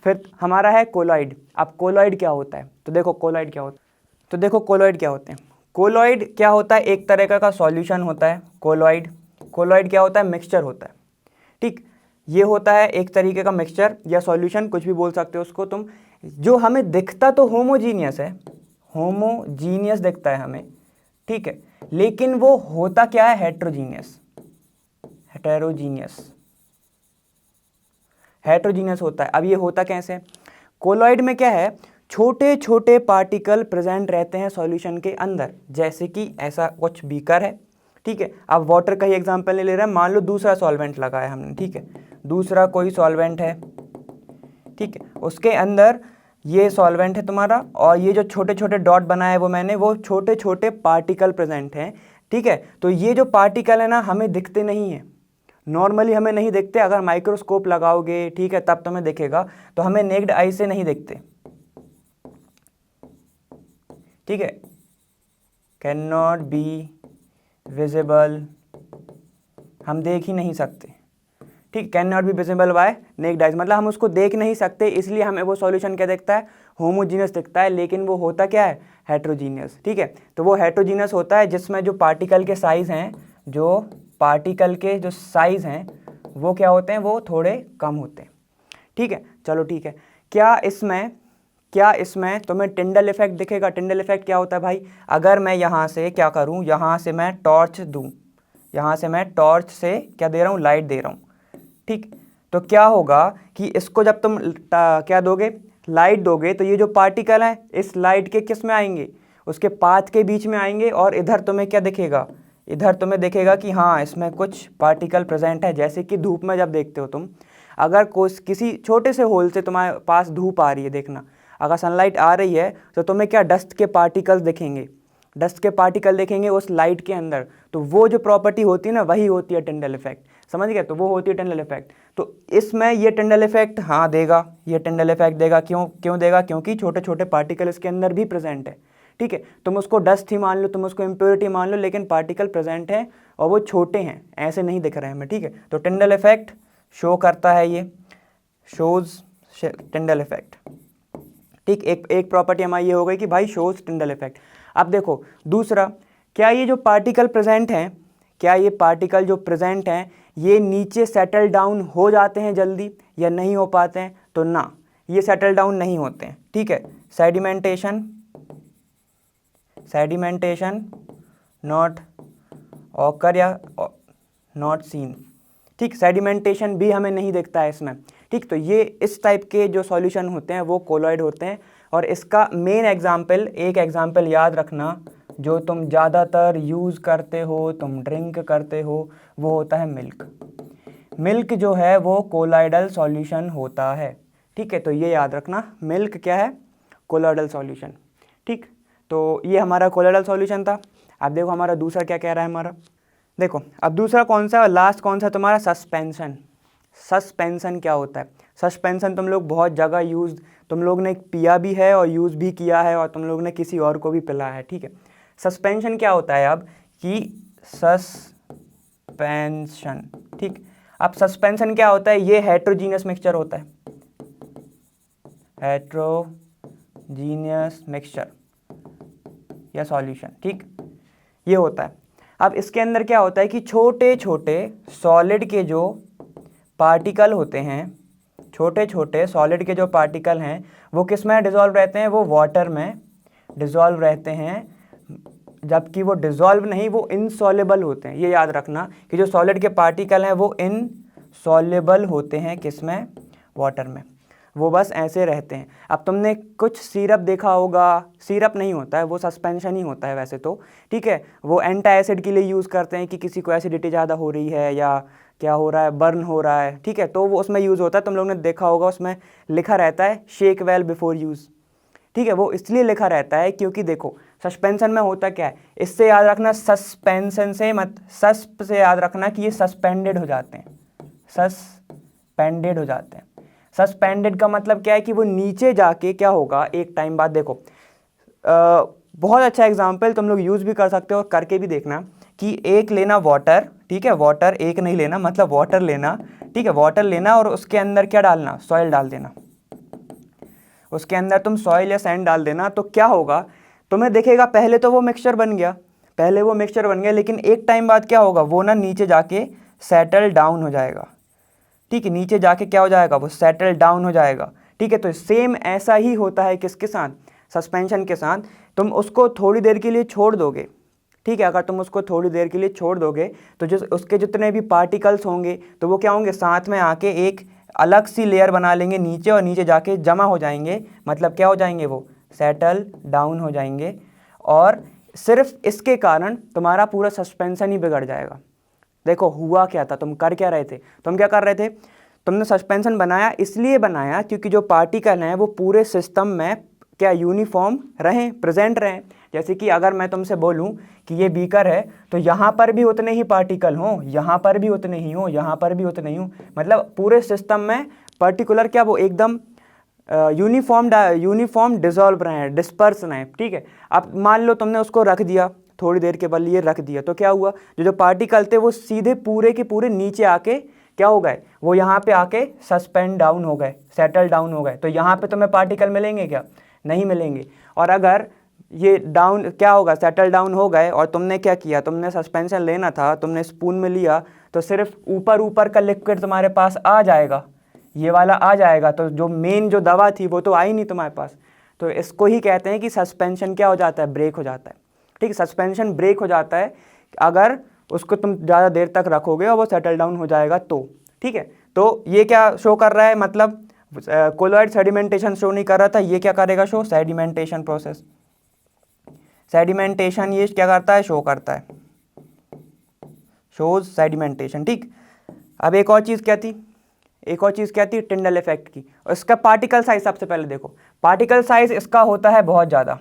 फिर हमारा है कोलॉइड। अब कोलॉइड क्या होता है, तो देखो कोलॉइड क्या होता है, तो देखो कोलॉइड क्या होते हैं, कोलॉइड क्या होता है, एक तरह का सॉल्यूशन होता है कोलॉइड क्या होता है, मिक्सचर होता है, ठीक, ये होता है एक तरीके का मिक्सचर या सॉल्यूशन, कुछ भी बोल सकते हो उसको तुम, जो हमें दिखता तो होमोजीनियस है, होमोजीनियस दिखता है हमें, ठीक है, लेकिन वो होता क्या है, हेटेरोजीनियस होता है। अब ये होता कैसे, कोलॉइड में क्या है, छोटे छोटे पार्टिकल प्रेजेंट रहते हैं सॉल्यूशन के अंदर, जैसे कि ऐसा कुछ बीकर है, ठीक है, अब वाटर का ही एग्जांपल ले रहे हैं, मान लो दूसरा सॉल्वेंट लगाया हमने, ठीक है, दूसरा कोई सॉल्वेंट है, ठीक है, उसके अंदर ये सॉल्वेंट है तुम्हारा, और ये जो छोटे छोटे डॉट बनाए हैं वो मैंने, वो छोटे छोटे पार्टिकल प्रेजेंट हैं, ठीक है, तो ये जो पार्टिकल है ना हमें दिखते नहीं है, नॉर्मली हमें नहीं दिखते, अगर माइक्रोस्कोप लगाओगे, ठीक है, तब तुम्हें दिखेगा, तो हमें नेक्ड आई से नहीं दिखते, ठीक है, कैन नॉट बी विजिबल, हम देख ही नहीं सकते, ठीक, can not be visible by naked eyes, मतलब हम उसको देख नहीं सकते, इसलिए हमें वो सॉल्यूशन क्या दिखता है, होमोजीनियस दिखता है, लेकिन वो होता क्या है, हेटेरोजीनियस, ठीक है, तो वो हेटेरोजीनियस होता है जिसमें जो पार्टिकल के साइज हैं, जो पार्टिकल के जो साइज हैं वो क्या होते हैं, वो थोड़े कम होते हैं, ठीक है। चलो ठीक है, क्या इसमें तुम्हें टिंडल इफेक्ट दिखेगा, टिंडल इफेक्ट क्या होता है भाई, अगर मैं यहाँ से क्या करूँ, यहाँ से मैं टॉर्च दूँ, यहाँ से मैं टॉर्च से क्या दे रहा हूँ, लाइट दे रहा हूँ, ठीक, तो क्या होगा कि इसको जब तुम क्या दोगे, लाइट दोगे, तो ये जो पार्टिकल हैं इस लाइट के किस में आएंगे, उसके पाथ के बीच में आएंगे, और इधर तुम्हें क्या दिखेगा, इधर तुम्हें दिखेगा कि हाँ इसमें कुछ पार्टिकल प्रेजेंट है, जैसे कि धूप में जब देखते हो तुम, अगर किसी छोटे से होल से तुम्हारे पास धूप आ रही है, देखना अगर सनलाइट आ रही है तो तुम्हें क्या डस्ट के पार्टिकल्स दिखेंगे, डस्ट के पार्टिकल देखेंगे उस लाइट के अंदर, तो वो जो प्रॉपर्टी होती है ना वही होती है टिंडल इफेक्ट, समझ गए, तो वो होती है टिंडल इफेक्ट। तो इसमें ये टिंडल इफेक्ट हाँ देगा, ये टिंडल इफेक्ट देगा, क्यों देगा, क्योंकि छोटे छोटे पार्टिकल इसके अंदर भी प्रेजेंट है, ठीक है, तुम उसको डस्ट ही मान लो, तुम उसको इम्प्योरिटी मान लो, लेकिन पार्टिकल प्रेजेंट है और वो छोटे हैं, ऐसे नहीं दिख रहे हैं हमें, ठीक है, तो टिंडल इफेक्ट शो करता है, ये शोज टिंडल इफेक्ट, ठीक, एक प्रॉपर्टी हमारी ये हो गई कि भाई शोज टिंडल इफेक्ट। अब देखो दूसरा, क्या ये जो पार्टिकल प्रेजेंट हैं, क्या ये पार्टिकल जो प्रेजेंट हैं ये नीचे सेटल डाउन हो जाते हैं जल्दी या नहीं हो पाते हैं, तो ना, ये सेटल डाउन नहीं होते हैं, ठीक है, सेडिमेंटेशन नॉट ऑकर या नॉट सीन, ठीक, सेडिमेंटेशन भी हमें नहीं दिखता है इसमें, ठीक, तो ये इस टाइप के जो सॉल्यूशन होते हैं वो कोलॉइड होते हैं, और इसका मेन एग्जाम्पल, एक एग्जाम्पल याद रखना जो तुम ज़्यादातर यूज़ करते हो, तुम ड्रिंक करते हो, वो होता है मिल्क जो है वो कोलॉइडल सॉल्यूशन होता है, ठीक है, तो ये याद रखना, मिल्क क्या है, कोलॉइडल सॉल्यूशन, ठीक, तो ये हमारा कोलॉइडल सॉल्यूशन था। अब देखो हमारा दूसरा क्या कह रहा है हमारा, देखो अब दूसरा कौन सा, लास्ट कौन सा तुम्हारा, सस्पेंशन क्या होता है, सस्पेंशन तुम लोग बहुत जगह तुम लोग ने पिया भी है और यूज़ भी किया है, और तुम लोग ने किसी और को भी पिलाया है, ठीक है, सस्पेंशन क्या होता है अब कि सस्पेंशन। ठीक, अब सस्पेंशन क्या होता है, ये हेट्रोजीनियस मिक्सचर होता है, हेट्रोजीनियस मिक्सचर या सॉल्यूशन। ठीक, ये होता है। अब इसके अंदर क्या होता है कि छोटे छोटे सॉलिड के जो पार्टिकल होते हैं, छोटे छोटे सॉलिड के जो पार्टिकल हैं वो किस में डिसॉल्व रहते हैं, वो वाटर में डिसॉल्व रहते हैं, जबकि वो डिसॉल्व नहीं, वो इनसॉल्युबल होते हैं। ये याद रखना कि जो सॉलिड के पार्टिकल हैं वो इनसॉल्युबल होते हैं, किस में, वाटर में, वो बस ऐसे रहते हैं। अब तुमने कुछ सिरप देखा होगा, सिरप नहीं होता है वो, सस्पेंशन ही होता है वैसे तो। ठीक है, वो एंटी एसिड के लिए यूज़ करते हैं कि किसी को एसिडिटी ज़्यादा हो रही है या क्या हो रहा है, बर्न हो रहा है। ठीक है, तो वो उसमें यूज़ होता है। तुम लोग ने देखा होगा उसमें लिखा रहता है शेक वेल बिफोर यूज़। ठीक है, वो इसलिए लिखा रहता है क्योंकि देखो सस्पेंशन में होता क्या है, इससे याद रखना, सस्पेंशन से मत, सस्प से याद रखना कि ये सस्पेंडेड हो जाते हैं, सस्पेंडेड हो जाते हैं। सस्पेंडेड का मतलब क्या है कि वो नीचे जाके क्या होगा एक टाइम बाद, देखो बहुत अच्छा एग्जाम्पल तुम लोग यूज़ भी कर सकते हो और करके भी देखना कि एक लेना वाटर, ठीक है, वाटर एक नहीं लेना, मतलब वाटर लेना, ठीक है, वाटर लेना और उसके अंदर क्या डालना, सॉइल डाल देना, उसके अंदर तुम सॉइल या सैंड डाल देना। तो क्या होगा, तुम्हें दिखेगा पहले तो वो मिक्सचर बन गया, पहले वो मिक्सचर बन गया, लेकिन एक टाइम बाद क्या होगा, वो ना नीचे जाके सेटल डाउन हो जाएगा। ठीक है, नीचे जाके क्या हो जाएगा, वो सेटल डाउन हो जाएगा। ठीक है, तो सेम ऐसा ही होता है किसके साथ, सस्पेंशन के साथ। तुम उसको थोड़ी देर के लिए छोड़ दोगे, ठीक है, अगर तुम उसको थोड़ी देर के लिए छोड़ दोगे तो जो उसके जितने भी पार्टिकल्स होंगे तो वो क्या होंगे, साथ में आके एक अलग सी लेयर बना लेंगे नीचे, और नीचे जाके जमा हो जाएंगे, मतलब क्या हो जाएंगे, वो सेटल डाउन हो जाएंगे। और सिर्फ इसके कारण तुम्हारा पूरा सस्पेंशन ही बिगड़ जाएगा। देखो हुआ क्या था, तुम कर क्या रहे थे, तुम क्या कर रहे थे, तुमने सस्पेंशन बनाया, इसलिए बनाया क्योंकि जो पार्टिकल हैं वो पूरे सिस्टम में क्या यूनिफॉर्म रहें, प्रेजेंट रहें। जैसे कि अगर मैं तुमसे बोलूं कि ये बीकर है तो यहाँ पर भी उतने ही पार्टिकल हों, यहाँ पर भी उतने ही हों, यहाँ पर भी उतने ही हों, मतलब पूरे सिस्टम में पर्टिकुलर क्या वो एकदम यूनिफॉर्म डिसॉल्व रहें, डिस्पर्स रहें। ठीक है, अब मान लो तुमने उसको रख दिया, थोड़ी देर के लिए रख दिया, तो क्या हुआ, जो पार्टिकल थे वो सीधे पूरे के पूरे नीचे आके क्या हो गए, वो यहाँ पे आके सस्पेंड डाउन हो गए, सेटल डाउन हो गए। तो यहाँ पे तुम्हें पार्टिकल मिलेंगे क्या, नहीं मिलेंगे। और अगर ये डाउन क्या होगा, सेटल डाउन हो गए, और तुमने क्या किया, तुमने सस्पेंशन लेना था, तुमने स्पून में लिया, तो सिर्फ ऊपर ऊपर का लिक्विड तुम्हारे पास आ जाएगा, ये वाला आ जाएगा, तो जो मेन जो दवा थी वो तो आई नहीं तुम्हारे पास। तो इसको ही कहते हैं कि सस्पेंशन क्या हो जाता है, ब्रेक हो जाता है। ठीक है, सस्पेंशन ब्रेक हो जाता है अगर उसको तुम ज़्यादा देर तक रखोगे और वो सेटल डाउन हो जाएगा तो। ठीक है, तो ये क्या शो कर रहा है, मतलब कोलॉइड सेडिमेंटेशन शो नहीं कर रहा था, ये क्या करेगा शो, सेडिमेंटेशन प्रोसेस, सेडिमेंटेशन ये क्या करता है, शो करता है, शोज सेडिमेंटेशन। ठीक, अब एक और चीज़ क्या थी, एक और चीज़ क्या थी, टिंडल इफेक्ट की। और इसका पार्टिकल साइज सबसे पहले देखो, पार्टिकल साइज इसका होता है बहुत ज़्यादा,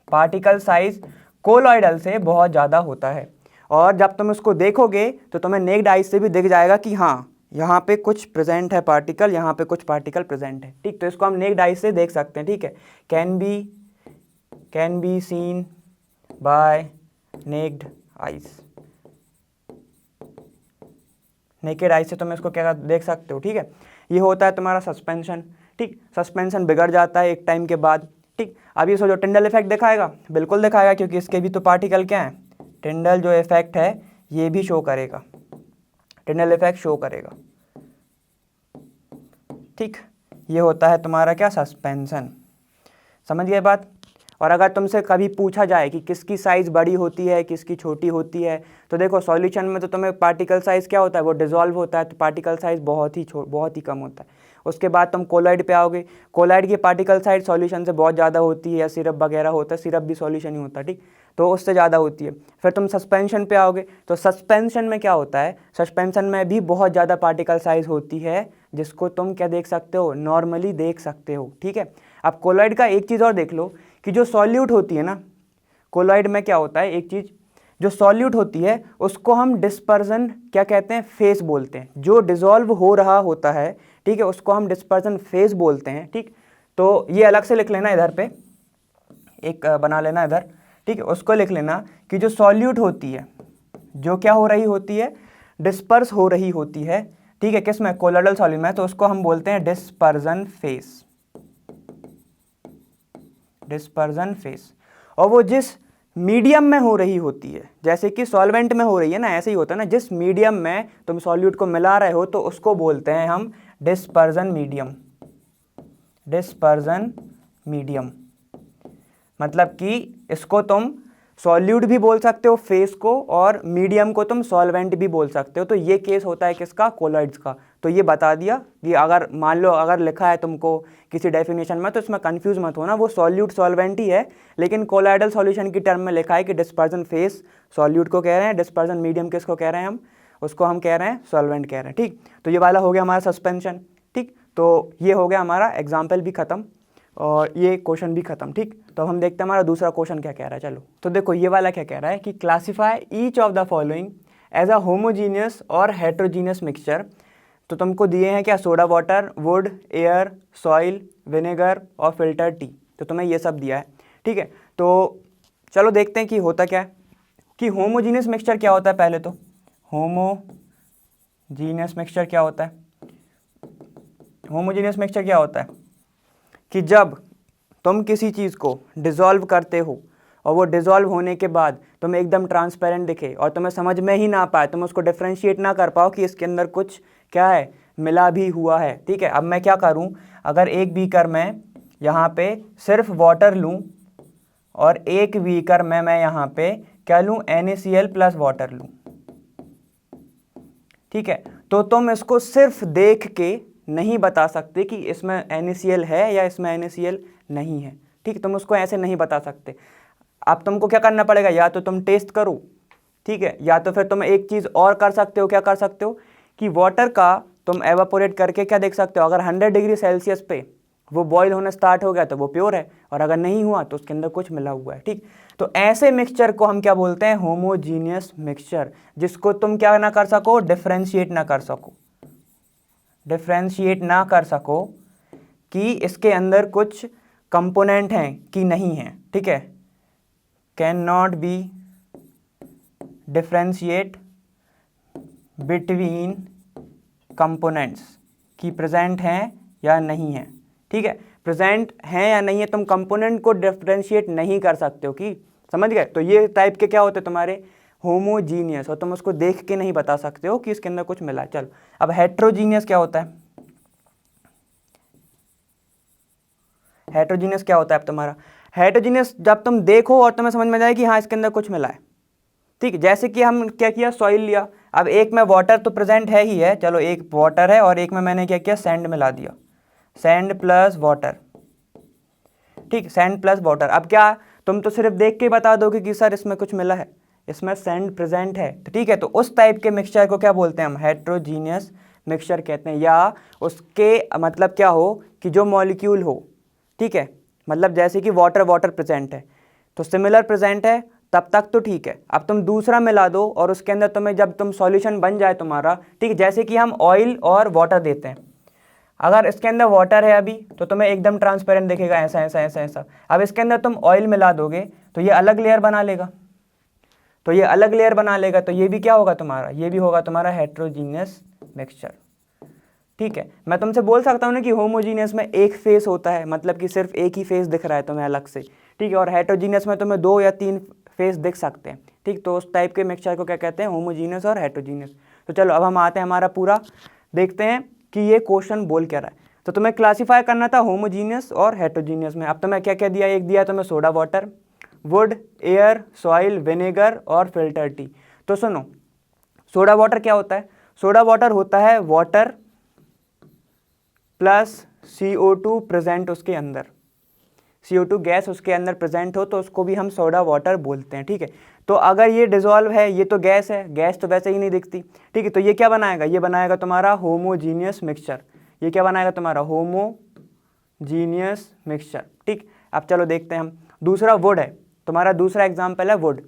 पार्टिकल साइज कोलॉइडल से बहुत ज़्यादा होता है। और जब तुम उसको देखोगे तो तुम्हें नेक्ड आई से भी दिख जाएगा कि हाँ यहाँ पे कुछ प्रेजेंट है पार्टिकल, यहाँ पे कुछ पार्टिकल प्रेजेंट है। ठीक, तो इसको हम नेक्ड आई से देख सकते हैं। ठीक है, can be seen by naked eyes, naked eye से तुम इसको क्या देख सकते हो। ठीक है, ये होता है तुम्हारा सस्पेंशन। ठीक, सस्पेंशन बिगड़ जाता है एक टाइम के बाद। ठीक, अब ये सोचो टिंडल इफेक्ट दिखाएगा, बिल्कुल दिखाएगा, क्योंकि इसके भी तो पार्टिकल क्या है, टिंडल जो इफेक्ट है ये भी शो करेगा, टिंडल इफेक्ट शो करेगा। ठीक, ये होता है तुम्हारा क्या, सस्पेंशन। समझ गए बात। और अगर तुमसे कभी पूछा जाए कि किसकी साइज़ बड़ी होती है किसकी छोटी होती है, तो देखो सॉल्यूशन में तो तुम्हें पार्टिकल साइज़ क्या होता है, वो डिसॉल्व होता है, तो पार्टिकल साइज़ बहुत ही कम होता है। उसके बाद तुम कोलॉइड पे आओगे, कोलॉइड की पार्टिकल साइज सॉल्यूशन से बहुत ज़्यादा होती है, या सिरप वगैरह होता है, सिरप भी सॉल्यूशन ही होता है। ठीक, तो उससे ज़्यादा होती है। फिर तुम सस्पेंशन पे आओगे, तो सस्पेंशन में क्या होता है, सस्पेंशन में भी बहुत ज़्यादा पार्टिकल साइज़ होती है, जिसको तुम क्या देख सकते हो, नॉर्मली देख सकते हो। ठीक है, अब कोलॉइड का एक चीज़ और देख लो कि जो सॉल्यूट होती है ना, कोलॉइड में क्या होता है, एक चीज़ जो सॉल्यूट होती है उसको हम डिस्पर्जन क्या कहते हैं, फेस बोलते हैं। जो डिसॉल्व हो रहा होता है, ठीक है, उसको हम डिस्पर्जन फेस बोलते हैं। ठीक, तो ये अलग से लिख लेना, इधर पे एक बना लेना इधर। ठीक है, उसको लिख लेना कि जो सॉल्यूट होती है, जो क्या हो रही होती है, डिस्पर्स हो रही होती है, ठीक है, किस में, कोलोइडल सॉल्यूट में, तो उसको हम बोलते हैं डिस्पर्जन फेस, डिस्पर्जन फेस। और वो जिस मीडियम में हो रही होती है, जैसे कि सॉल्वेंट में हो रही है ना, ऐसे ही होता है ना, जिस मीडियम में तुम सॉल्यूट को मिला रहे हो तो उसको बोलते हैं हम डिस्पर्जन मीडियम, डिस्पर्जन मीडियम। मतलब कि इसको तुम सॉल्यूट भी बोल सकते हो फेस को, और मीडियम को तुम सॉल्वेंट भी बोल सकते हो। तो ये केस होता है किसका, कोलॉइड्स का। तो ये बता दिया कि अगर मान लो अगर लिखा है तुमको किसी डेफिनेशन में तो इसमें कंफ्यूज मत होना, वो सॉल्यूट सॉल्वेंट ही है, लेकिन कोलॉइडल सॉल्यूशन की टर्म में लिखा है कि डिस्पर्जन फेस सॉल्यूट को कह रहे हैं, डिस्पर्जन मीडियम किसको कह रहे हैं हम, उसको हम कह रहे हैं सॉल्वेंट कह रहे हैं। ठीक, तो ये वाला हो गया हमारा सस्पेंशन। ठीक, तो ये हो गया हमारा एग्जाम्पल भी खत्म और ये क्वेश्चन भी खत्म। ठीक, तो हम देखते हैं हमारा दूसरा क्वेश्चन क्या कह रहा है। चलो, तो देखो ये वाला क्या कह रहा है कि classify each of the following as a homogeneous और हेट्रोजीनियस मिक्सचर। तो तुमको दिए हैं क्या, soda water, wood, air, soil, vinegar और फिल्टर टी। तो तुम्हें ये सब दिया है। ठीक है, तो चलो देखते हैं कि होता क्या है, कि होमोजीनियस मिक्सचर क्या होता है। पहले तो होमोजीनियस मिक्सचर क्या होता है, होमोजीनियस मिक्सचर क्या होता है कि जब तुम किसी चीज़ को डिज़ोल्व करते हो और वो डिज़ोल्व होने के बाद तुम्हें एकदम ट्रांसपेरेंट दिखे और तुम्हें समझ में ही ना पाए, तुम उसको डिफ्रेंशिएट ना कर पाओ कि इसके अंदर कुछ क्या है, मिला भी हुआ है। ठीक है, अब मैं क्या करूं, अगर एक बीकर में यहाँ पे सिर्फ वाटर लूँ और एक बीकर में मैं यहाँ पे क्या लूँ, NaCl प्लस वाटर लूँ। ठीक है, तो तुम इसको सिर्फ देख के नहीं बता सकते कि इसमें NaCl है या इसमें NaCl नहीं है। ठीक, तुम उसको ऐसे नहीं बता सकते। अब तुमको क्या करना पड़ेगा, या तो तुम टेस्ट करो, ठीक है, या तो फिर तुम एक चीज़ और कर सकते हो, क्या कर सकते हो कि वाटर का तुम एवापोरेट करके क्या देख सकते हो, अगर 100 डिग्री सेल्सियस पे वो बॉईल होना स्टार्ट हो गया तो वो प्योर है, और अगर नहीं हुआ तो उसके अंदर कुछ मिला हुआ है। ठीक, तो ऐसे मिक्सचर को हम क्या बोलते हैं, होमोजीनियस मिक्सचर, जिसको तुम क्या ना कर सको, डिफ्रेंशिएट ना कर सको, डिफ्रेंशिएट ना कर सको कि इसके अंदर कुछ कंपोनेंट हैं कि नहीं है। ठीक है, can not B differentiate between components, कि प्रेजेंट हैं या नहीं है। ठीक है, प्रेजेंट हैं या नहीं है, तुम कंपोनेंट को डिफ्रेंशिएट नहीं कर सकते हो, कि समझ गए। तो ये टाइप के क्या होते हैं तुम्हारे, होमोजीनियस, और तुम उसको देख के नहीं बता सकते हो कि इसके अंदर कुछ मिला है। चलो, अब हेट्रोजीनियस क्या होता है, हेट्रोजीनियस क्या होता है अब तुम्हारा, हेट्रोजीनियस जब तुम देखो और तुम्हें समझ में जाए कि हाँ इसके अंदर कुछ मिला है। ठीक, जैसे कि हम क्या किया, सॉइल लिया, अब एक में वाटर तो प्रेजेंट है ही है, चलो एक वाटर है और एक में मैंने क्या किया, सैंड मिला दिया, सैंड प्लस वाटर। ठीक, सैंड प्लस वाटर। अब क्या, तुम तो सिर्फ देख के बता दोगे कि सर इसमें कुछ मिला है, इसमें सैंड प्रेजेंट है। तो ठीक है, तो उस टाइप के मिक्सचर को क्या बोलते हैं हम, हेट्रोजीनियस मिक्सचर कहते हैं। या उसके मतलब क्या हो कि जो मॉलिक्यूल हो, ठीक है, मतलब जैसे कि वाटर वाटर प्रेजेंट है तो सिमिलर प्रेजेंट है, तब तक तो ठीक है। अब तुम दूसरा मिला दो और उसके अंदर तुम्हें जब तुम सॉल्यूशन बन जाए तुम्हारा, ठीक है, जैसे कि हम ऑयल और वाटर देते हैं, अगर इसके अंदर वाटर है अभी तो तुम्हें एकदम ट्रांसपेरेंट दिखेगा, ऐसा ऐसा ऐसा ऐसा। अब इसके अंदर तुम ऑयल मिला दोगे तो ये अलग लेयर बना लेगा, तो ये अलग लेयर बना लेगा, तो ये भी क्या होगा तुम्हारा, ये भी होगा तुम्हारा हेट्रोजीनियस मिक्सचर। ठीक है, मैं तुमसे बोल सकता हूँ ना कि होमोजीनियस में एक फेस होता है, मतलब कि सिर्फ एक ही फेस दिख रहा है तुम्हें अलग से। ठीक है, और हेट्रोजीनियस में तुम्हें 2 या 3 फेस दिख सकते हैं। ठीक, तो उस टाइप के मिक्सचर को क्या कहते हैं, होमोजीनियस और हेट्रोजीनियस। तो चलो अब हम आते हैं हमारा पूरा देखते हैं कि ये क्वेश्चन बोल क्या रहा है। तो तुम्हें क्लासीफाई करना था होमोजीनियस और हेट्रोजीनियस में। अब तुम्हें क्या क्या दिया, एक दिया तुम्हें soda water, wood, air, soil, vinegar और फिल्टर टी। तो सुनो, सोडा वाटर क्या होता है, सोडा वाटर होता है वाटर प्लस CO2 प्रेजेंट उसके अंदर, CO2 गैस उसके अंदर प्रेजेंट हो तो उसको भी हम सोडा वाटर बोलते हैं। ठीक है, तो अगर ये डिजोल्व है, ये तो गैस है, गैस तो वैसे ही नहीं दिखती। ठीक है, तो ये क्या बनाएगा, ये बनाएगा तुम्हारा होमोजीनियस मिक्सचर, ये क्या बनाएगा तुम्हारा होमोजीनियस मिक्सचर। ठीक, अब चलो देखते हैं हम, दूसरा वुड है तुम्हारा, दूसरा एग्जाम्पल है वुड।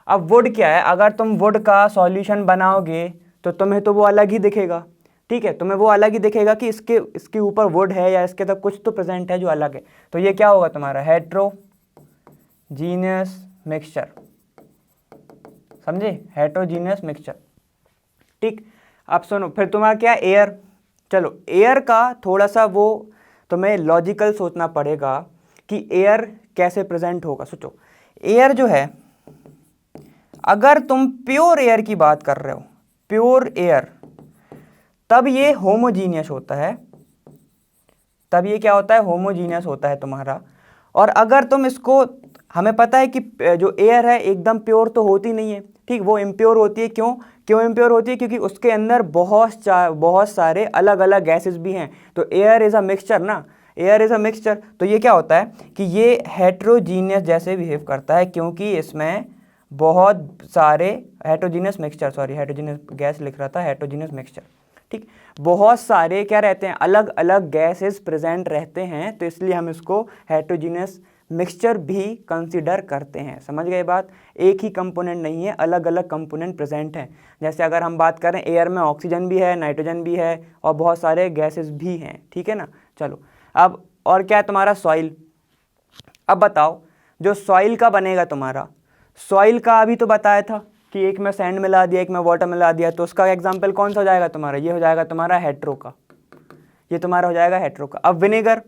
अब वुड क्या है, अगर तुम वुड का सॉल्यूशन बनाओगे तो तुम्हें तो वो अलग ही दिखेगा। ठीक है, तुम्हें वो अलग ही दिखेगा कि इसके ऊपर वुड है या इसके तक कुछ तो प्रेजेंट है जो अलग है। तो ये क्या होगा तुम्हारा हेट्रोजीनियस मिक्सचर, समझे, हेट्रोजीनियस मिक्सचर। ठीक। अब सुनो, फिर तुम्हारा क्या, एयर। चलो एयर का थोड़ा सा वो तुम्हें लॉजिकल सोचना पड़ेगा कि एयर कैसे प्रेजेंट होगा। सोचो, एयर जो है, अगर तुम प्योर एयर की बात कर रहे हो, प्योर एयर, तब ये होमोजीनियस होता है, तब ये क्या होता है, होमोजीनियस होता है तुम्हारा। और अगर तुम इसको, हमें पता है कि जो एयर है एकदम प्योर तो होती नहीं है, ठीक, वो इम्प्योर होती है। क्यों इम्प्योर होती है? क्योंकि उसके अंदर बहुत सारे अलग अलग गैसेस भी हैं। तो एयर इज़ अ मिक्सचर ना, एयर इज़ अ मिक्सचर। तो ये क्या होता है कि ये हेट्रोजीनियस जैसे बिहेव करता है, क्योंकि इसमें बहुत सारे heterogeneous mixture, sorry heterogeneous gas लिख रहा था, हेट्रोजीनियस मिक्सचर, ठीक, बहुत सारे क्या रहते हैं, अलग अलग गैसेस प्रेजेंट रहते हैं, तो इसलिए हम इसको हेट्रोजीनियस मिक्सचर भी कंसीडर करते हैं। समझ गए बात? एक ही कंपोनेंट नहीं है, अलग अलग कंपोनेंट प्रेजेंट हैं। जैसे अगर हम बात करें, एयर में ऑक्सीजन भी है, नाइट्रोजन भी है, और बहुत सारे गैसेस भी हैं, ठीक है ना। चलो अब और क्या है तुम्हारा, सॉइल। अब बताओ, जो सॉइल का बनेगा तुम्हारा, सॉइल का अभी तो बताया था कि एक में सैंड मिला दिया, एक में वाटर मिला दिया, तो उसका एग्जाम्पल कौन सा हो जाएगा तुम्हारा, ये हो जाएगा तुम्हारा हेट्रो का, ये तुम्हारा हो जाएगा हेट्रो का। अब विनेगर,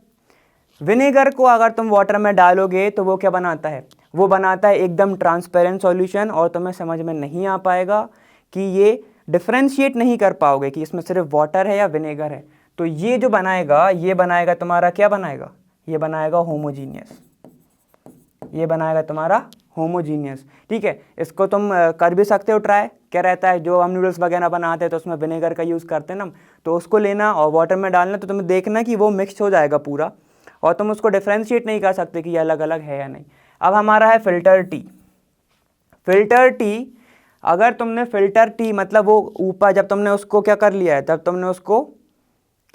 विनेगर को अगर तुम वाटर में डालोगे तो वो क्या बनाता है, वो बनाता है एकदम ट्रांसपेरेंट सॉल्यूशन, और तुम्हें समझ में नहीं आ पाएगा कि ये डिफ्रेंशिएट नहीं कर पाओगे कि इसमें सिर्फ वाटर है या विनेगर है। तो ये जो बनाएगा, ये बनाएगा तुम्हारा, क्या बनाएगा, ये बनाएगा होमोजीनियस, ये बनाएगा तुम्हारा होमोजीनियस, ठीक है। इसको तुम कर भी सकते हो ट्राई, क्या रहता है, जो हम नूडल्स वगैरह बनाते हैं तो उसमें विनेगर का यूज़ करते हैं ना, तो उसको लेना और वाटर में डालना, तो तुम्हें देखना कि वो मिक्स हो जाएगा पूरा, और तुम उसको डिफ्रेंशिएट नहीं कर सकते कि ये अलग अलग है या नहीं। अब हमारा है फिल्टर टी। फिल्टर टी, अगर तुमने फिल्टर टी मतलब वो ऊपर जब तुमने उसको क्या कर लिया है, तब तुमने उसको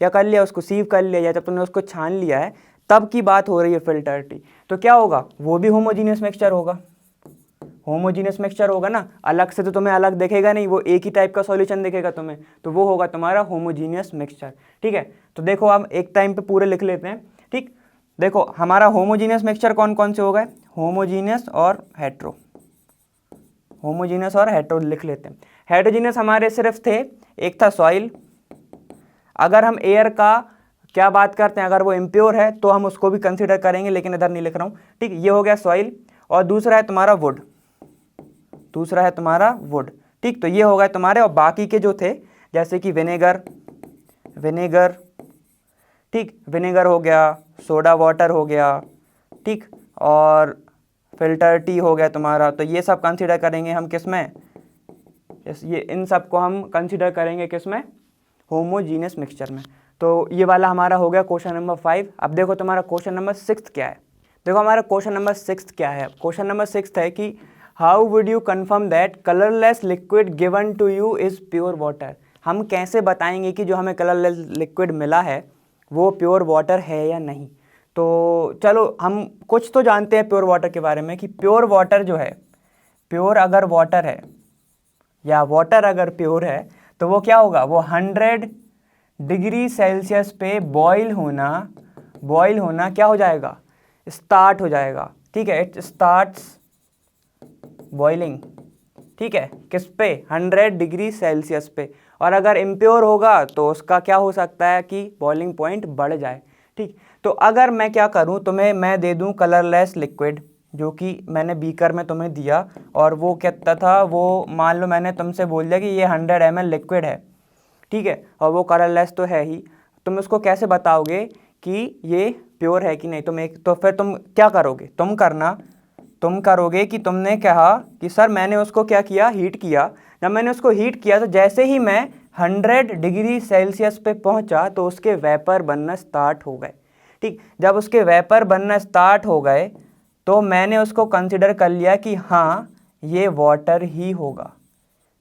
क्या कर लिया, उसको सीव कर लिया, या जब तुमने उसको छान लिया है, तब की बात हो रही है फिल्टर टी। तो क्या होगा, वो भी होमोजीनियस मिक्सचर होगा, होमोजीनियस मिक्सचर होगा ना, अलग से तो तुम्हें अलग दिखेगा नहीं, वो एक ही टाइप का सॉल्यूशन दिखेगा तुम्हें, तो वो होगा तुम्हारा होमोजीनियस मिक्सचर, ठीक है। तो देखो हम एक टाइम पे पूरे लिख लेते हैं, ठीक। देखो हमारा होमोजीनियस मिक्सचर कौन कौन से हो गए, होमोजीनियस और हेट्रो, होमोजीनियस और हेट्रो लिख लेते हैं। हेट्रोजीनियस हमारे सिर्फ थे, एक था सॉइल, अगर हम एयर का क्या बात करते हैं, अगर वो इम्प्योर है तो हम उसको भी कंसीडर करेंगे, लेकिन इधर नहीं लिख रहा हूँ, ठीक। ये हो गया सॉइल, और दूसरा है तुम्हारा वुड, दूसरा है तुम्हारा वुड, ठीक। तो ये हो गए तुम्हारे, और बाकी के जो थे जैसे कि विनेगर, विनेगर, ठीक, विनेगर हो गया, सोडा वाटर हो गया, ठीक, और फिल्टर टी हो गया तुम्हारा, तो ये सब कंसीडर करेंगे हम किस में, ये इन सब को हम कंसीडर करेंगे किस में, होमोजीनियस मिक्सचर में। तो ये वाला हमारा हो गया क्वेश्चन नंबर 5। अब देखो तुम्हारा क्वेश्चन नंबर 6 क्या है। देखो हमारा क्वेश्चन नंबर 6 क्या है, क्वेश्चन नंबर 6 है कि how would you confirm that colourless liquid given to you is pure water. हम कैसे बताएंगे कि जो हमें कलरलेस लिक्विड मिला है वो प्योर वाटर है या नहीं। तो चलो हम कुछ तो जानते हैं प्योर वाटर के बारे में, कि प्योर वाटर जो है, प्योर अगर वाटर है या वाटर अगर प्योर है तो वो क्या होगा, वो 100 डिग्री सेल्सियस पे बॉईल होना क्या हो जाएगा, स्टार्ट हो जाएगा, ठीक है। इट स्टार्ट्स बॉइलिंग, ठीक है, किस पे, 100 डिग्री सेल्सियस पे। और अगर इम्प्योर होगा तो उसका क्या हो सकता है कि बॉइलिंग पॉइंट बढ़ जाए, ठीक। तो अगर मैं क्या करूं, तुम्हें मैं दे दूं कलरलेस लिक्विड, जो कि मैंने बीकर में तुम्हें दिया, और वो कितना था, वो मान लो मैंने तुमसे बोल दिया कि ये 100 ml लिक्विड है, ठीक है, और वो कलरलेस तो है ही, तुम उसको कैसे बताओगे कि ये प्योर है कि नहीं। तो फिर तुम क्या करोगे, तुम करोगे कि तुमने कहा कि सर मैंने उसको क्या किया, हीट किया। जब मैंने उसको हीट किया तो जैसे ही मैं 100 डिग्री सेल्सियस पे पहुंचा तो उसके वेपर बनना स्टार्ट हो गए, ठीक। जब उसके वेपर बनना स्टार्ट हो गए तो मैंने उसको कंसिडर कर लिया कि हाँ ये वाटर ही होगा,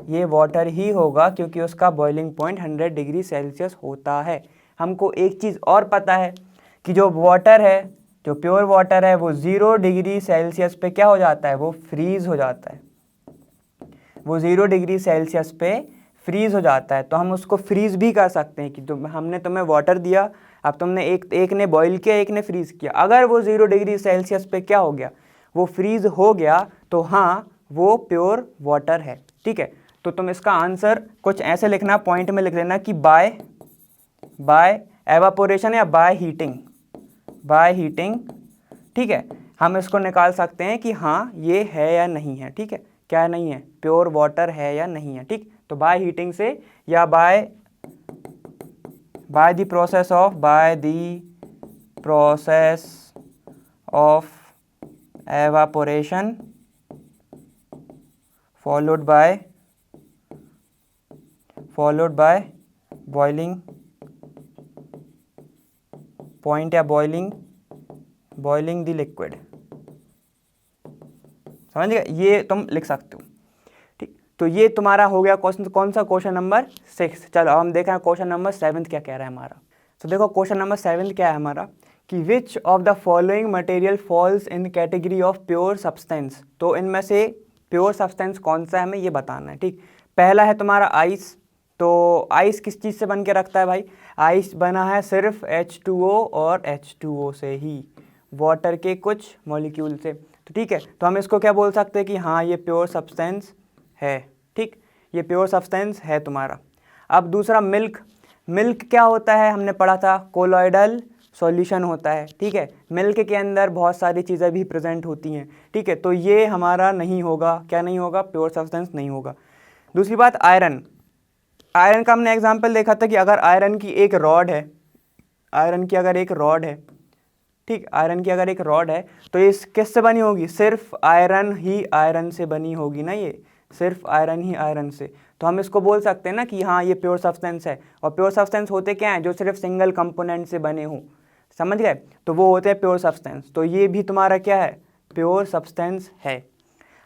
ये वाटर ही होगा, क्योंकि उसका बॉइलिंग पॉइंट 100 डिग्री सेल्सियस होता है। हमको एक चीज़ और पता है कि जो वाटर है, जो प्योर वाटर है, वो 0 डिग्री सेल्सियस पे क्या हो जाता है, वो फ्रीज़ हो जाता है, वो 0 डिग्री सेल्सियस पे फ्रीज़ हो जाता है। तो हम उसको फ्रीज़ भी कर सकते हैं कि हमने तुम्हें वाटर दिया, अब तुमने एक ने बॉईल किया, एक ने फ्रीज़ किया, अगर वो 0 डिग्री सेल्सियस पे क्या हो गया, वो फ्रीज़ हो गया, तो हाँ वो प्योर वाटर है, ठीक है। तो तुम इसका आंसर कुछ ऐसे लिखना, पॉइंट में लिख देना कि बाय एवापोरेशन या बाय हीटिंग। ठीक है, हम इसको निकाल सकते हैं कि हाँ ये है या नहीं है। ठीक है, क्या नहीं है, प्योर वाटर है या नहीं है। ठीक, तो बाय हीटिंग से या by the process of evaporation followed by boiling point या boiling the liquid। समझ गए, ये तुम लिख सकते हो। ठीक, तो ये तुम्हारा हो गया क्वेश्चन, कौन सा, क्वेश्चन नंबर 6। चलो अब हम देखें क्वेश्चन नंबर 7 क्या कह रहा है हमारा। तो देखो क्वेश्चन नंबर 7 क्या है हमारा कि which of the following material falls in category of pure substance. तो इनमें से प्योर सब्सटेंस कौन सा है हमें ये बताना है। ठीक, पहला है तुम्हारा आइस। तो आइस किस चीज़ से बन के रखता है भाई, आइस बना है सिर्फ H2O और H2O से ही, वाटर के कुछ मॉलिक्यूल से। तो ठीक है, तो हम इसको क्या बोल सकते हैं कि हाँ ये प्योर सब्सटेंस है। ठीक, ये प्योर सब्सटेंस है तुम्हारा। अब दूसरा मिल्क क्या होता है, हमने पढ़ा था कोलॉइडल सॉल्यूशन होता है। ठीक है, मिल्क के अंदर बहुत सारी चीज़ें भी प्रेजेंट होती हैं। ठीक है, तो ये हमारा नहीं होगा, क्या नहीं होगा, प्योर सब्सटेंस नहीं होगा। दूसरी बात आयरन का हमने एग्जांपल देखा था कि अगर आयरन की एक रॉड है, ठीक, आयरन की अगर एक रॉड है तो ये किससे बनी होगी, सिर्फ आयरन ही आयरन से बनी होगी ना, ये सिर्फ आयरन ही आयरन से। तो हम इसको बोल सकते हैं ना कि हाँ ये प्योर सब्सटेंस है। और प्योर सब्सटेंस होते क्या हैं, जो सिर्फ सिंगल कंपोनेंट से बने हों, समझ गए, तो वो होते हैं प्योर सब्सटेंस। तो ये भी तुम्हारा क्या है, प्योर सब्सटेंस है।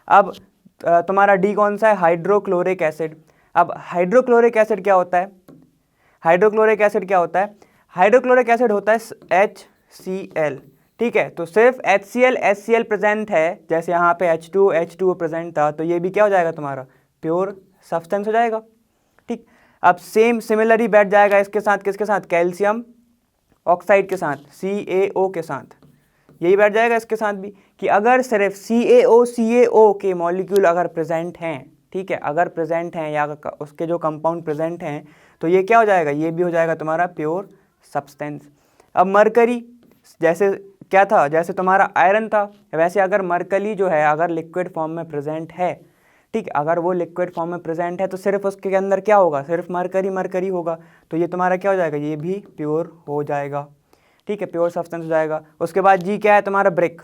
अब तुम्हारा डी कौन सा है, हाइड्रोक्लोरिक एसिड। अब हाइड्रोक्लोरिक एसिड क्या होता है, हाइड्रोक्लोरिक एसिड होता है HCl। ठीक है, तो सिर्फ HCl प्रेजेंट है, जैसे यहाँ पे H2O प्रेजेंट था, तो ये भी क्या हो जाएगा तुम्हारा प्योर सब्सटेंस हो जाएगा। ठीक, अब सिमिलरली बैठ जाएगा इसके साथ, किसके साथ, कैल्शियम ऑक्साइड के साथ, CaO के साथ, यही बैठ जाएगा इसके साथ भी कि अगर सिर्फ CaO के मॉलिक्यूल अगर प्रेजेंट हैं, ठीक है, अगर प्रेजेंट हैं या उसके जो कंपाउंड प्रेजेंट हैं, तो ये क्या हो जाएगा, ये भी हो जाएगा तुम्हारा प्योर सब्सटेंस। अब मरकरी जैसे क्या था, जैसे तुम्हारा आयरन था, वैसे अगर मरकरी जो है अगर लिक्विड फॉर्म में प्रेजेंट है, ठीक, अगर वो लिक्विड फॉर्म में प्रेजेंट है तो सिर्फ उसके अंदर क्या होगा, सिर्फ मरकरी होगा। तो ये तुम्हारा क्या हो जाएगा, ये भी प्योर हो जाएगा। ठीक है, प्योर सब्सटेंस हो जाएगा। उसके बाद जी क्या है तुम्हारा, ब्रिक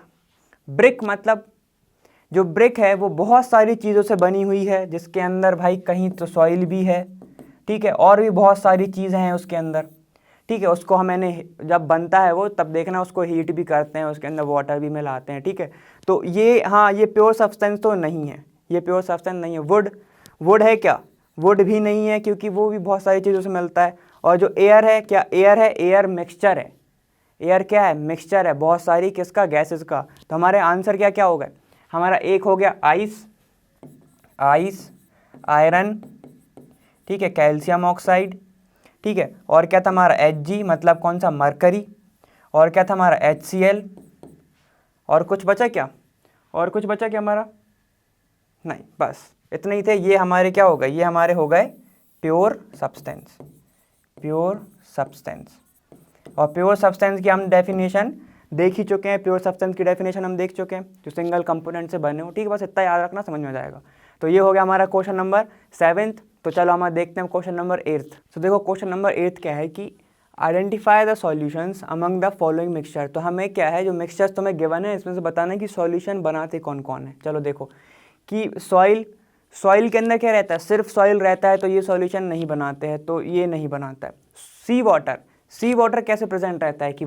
मतलब जो ब्रिक है वो बहुत सारी चीज़ों से बनी हुई है, जिसके अंदर भाई कहीं तो सॉइल भी है, ठीक है, और भी बहुत सारी चीज़ें हैं उसके अंदर। ठीक है, उसको मैंने जब बनता है वो तब देखना, उसको हीट भी करते हैं, उसके अंदर वाटर भी मिलाते हैं। ठीक है, तो ये हाँ ये प्योर सब्सटेंस तो नहीं है, ये प्योर सब्सटेंस नहीं है। वुड है क्या, वुड भी नहीं है, क्योंकि वो भी बहुत सारी चीज़ों से मिलता है। और जो एयर है, क्या एयर है, एयर मिक्सचर है, एयर क्या है, मिक्सचर है बहुत सारी किसका, गैसेस का। तो हमारे आंसर क्या क्या हो गए, हमारा एक हो गया आइस, आयरन, ठीक है, कैल्शियम ऑक्साइड, ठीक है, और क्या था हमारा Hg मतलब कौन सा, मरकरी, और क्या था हमारा HCl, और कुछ बचा क्या, हमारा, नहीं, बस इतने ही थे। ये हमारे क्या हो गए, ये हमारे हो गए प्योर सब्सटेंस। और प्योर सब्सटेंस की हम डेफिनेशन देख ही चुके हैं, प्योर सब्सटेंस की डेफिनेशन हम देख चुके हैं, जो सिंगल कंपोनेंट से बने हो। ठीक है, बस इतना याद रखना, समझ में आ जाएगा। तो ये हो गया हमारा क्वेश्चन नंबर 7। तो चलो हम देखते हैं क्वेश्चन नंबर 8। तो देखो क्वेश्चन नंबर 8 क्या है कि identify the solutions among the following mixture. तो हमें क्या है, जो मिक्सचर्स तुम्हें गिवन है इसमें से बताना है कि सॉल्यूशन बनाते कौन कौन है। चलो देखो कि सॉइल के अंदर क्या रहता है, सिर्फ सॉइल रहता है, तो ये सॉल्यूशन नहीं बनाते हैं, तो ये नहीं बनाता है। सी वाटर कैसे प्रेजेंट रहता है कि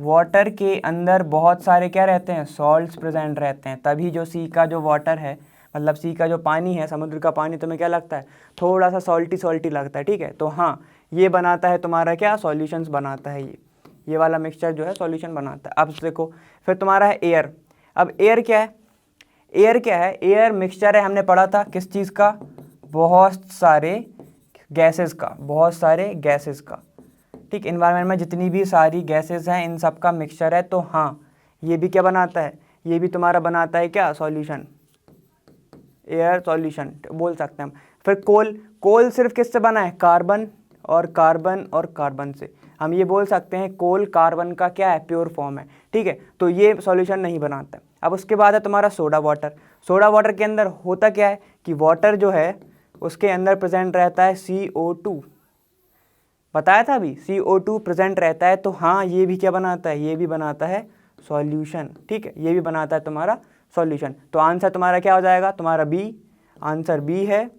वाटर के अंदर बहुत सारे क्या रहते हैं, सॉल्ट्स प्रेजेंट रहते हैं, तभी जो सी का जो वाटर है, मतलब सी का जो पानी है, समुद्र का पानी, तुम्हें क्या लगता है, थोड़ा सा सॉल्टी लगता है। ठीक है, तो हाँ ये बनाता है तुम्हारा क्या, सॉल्यूशंस बनाता है, ये वाला मिक्सचर जो है सॉल्यूशन बनाता है। अब देखो फिर तुम्हारा है एयर। अब एयर क्या है, एयर मिक्सचर है, हमने पढ़ा था किस चीज़ का, बहुत सारे गैसेस का। ठीक, इन्वायरमेंट में जितनी भी सारी गैसेस हैं इन सब का मिक्सचर है। तो हाँ ये भी क्या बनाता है, ये भी तुम्हारा बनाता है क्या, सॉल्यूशन। एयर सॉल्यूशन बोल सकते हैं हम। फिर कोल सिर्फ किससे बना है, कार्बन और कार्बन और कार्बन से। हम ये बोल सकते हैं कोल कार्बन का क्या है, प्योर फॉर्म है, ठीक है। तो ये सॉल्यूशन नहीं बनाता है। अब उसके बाद है तुम्हारा सोडा वाटर। सोडा वाटर के अंदर होता क्या है कि वाटर जो है उसके अंदर प्रेजेंट रहता है CO2, बताया था अभी CO2 प्रेजेंट रहता है। तो हाँ ये भी क्या बनाता है, ये भी बनाता है सॉल्यूशन, ठीक है, ये भी बनाता है तुम्हारा सॉल्यूशन। तो आंसर तुम्हारा क्या हो जाएगा, तुम्हारा बी, आंसर बी है,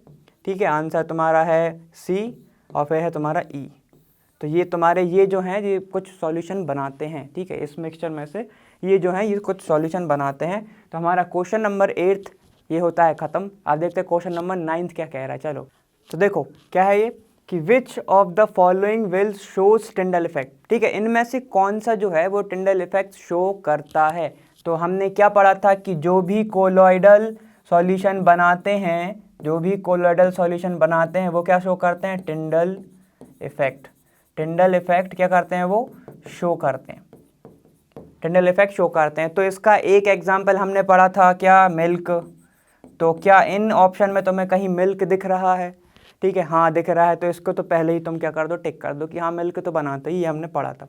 ठीक है। आंसर तुम्हारा है सी और फिर है तुम्हारा ई। तो ये तुम्हारे ये जो हैं ये कुछ सॉल्यूशन बनाते हैं, ठीक है, इस मिक्सचर में से ये जो हैं ये कुछ सॉल्यूशन बनाते हैं। तो हमारा क्वेश्चन नंबर 8 ये होता है ख़त्म। आप देखते हैं क्वेश्चन नंबर 9 क्या कह रहा है। चलो तो देखो क्या है ये कि which of the following will shows Tyndall effect, ठीक है, इनमें से कौन सा जो है वो टिंडल इफेक्ट शो करता है। तो हमने क्या पढ़ा था कि जो भी कोलॉइडल सॉल्यूशन बनाते हैं, जो भी कोलॉइडल सॉल्यूशन बनाते हैं वो क्या शो करते हैं, टिंडल इफेक्ट। टिंडल इफेक्ट क्या करते हैं, वो शो करते हैं, टिंडल इफेक्ट शो करते हैं। तो इसका एक एग्जाम्पल हमने पढ़ा था क्या, मिल्क। तो क्या इन ऑप्शन में तुम्हें कहीं मिल्क दिख रहा है, ठीक है, हाँ दिख रहा है। तो इसको तो पहले ही तुम क्या कर दो, टिक कर दो कि हाँ मिल्क तो बनाते ही, ये हमने पढ़ा था।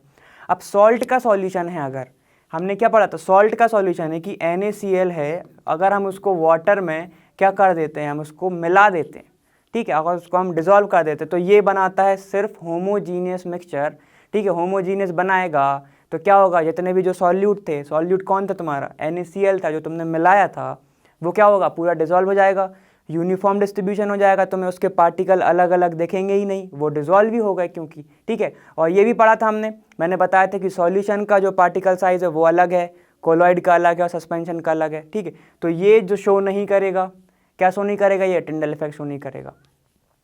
अब सॉल्ट का सॉल्यूशन है, अगर हमने क्या पढ़ा था, सॉल्ट का सॉल्यूशन है कि NaCl है, अगर हम उसको वाटर में क्या कर देते हैं, हम उसको मिला देते हैं, ठीक है, अगर उसको हम डिज़ोल्व कर देते तो ये बनाता है सिर्फ होमोजीनियस मिक्सचर, ठीक है। होमोजीनियस बनाएगा तो क्या होगा, जितने भी जो सॉल्यूट थे, सॉल्यूट कौन था तुम्हारा, NaCl था जो तुमने मिलाया था, वो क्या होगा, पूरा डिज़ोल्व हो जाएगा, यूनिफॉर्म डिस्ट्रीब्यूशन हो जाएगा, तुम्हें उसके पार्टिकल अलग अलग दिखेंगे ही नहीं, वो डिज़ोल्व ही हो गए क्योंकि, ठीक है। और ये भी पढ़ा था हमने, मैंने बताया था कि सॉल्यूशन का जो पार्टिकल साइज़ है वो अलग है, कोलॉइड का अलग है और सस्पेंशन का अलग है, ठीक है। तो ये जो शो नहीं करेगा, क्या शो नहीं करेगा, ये टिंडल इफेक्ट शो नहीं करेगा।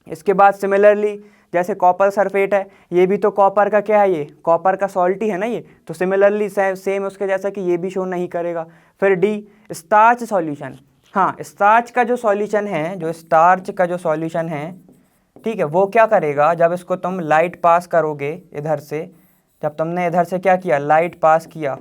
इसके बाद सिमिलरली जैसे कॉपर सल्फेट है, ये भी तो कॉपर का क्या है, ये कॉपर का सॉल्ट ही है ना ये। तो सिमिलरली सेम उसके जैसा कि ये भी शो नहीं करेगा। फिर डी, स्टार्च सॉल्यूशन। हाँ स्टार्च का जो सॉल्यूशन है, जो स्टार्च का जो सॉल्यूशन है, ठीक है, वो क्या करेगा, जब इसको तुम लाइट पास करोगे इधर से, जब तुमने इधर से क्या किया, लाइट पास किया,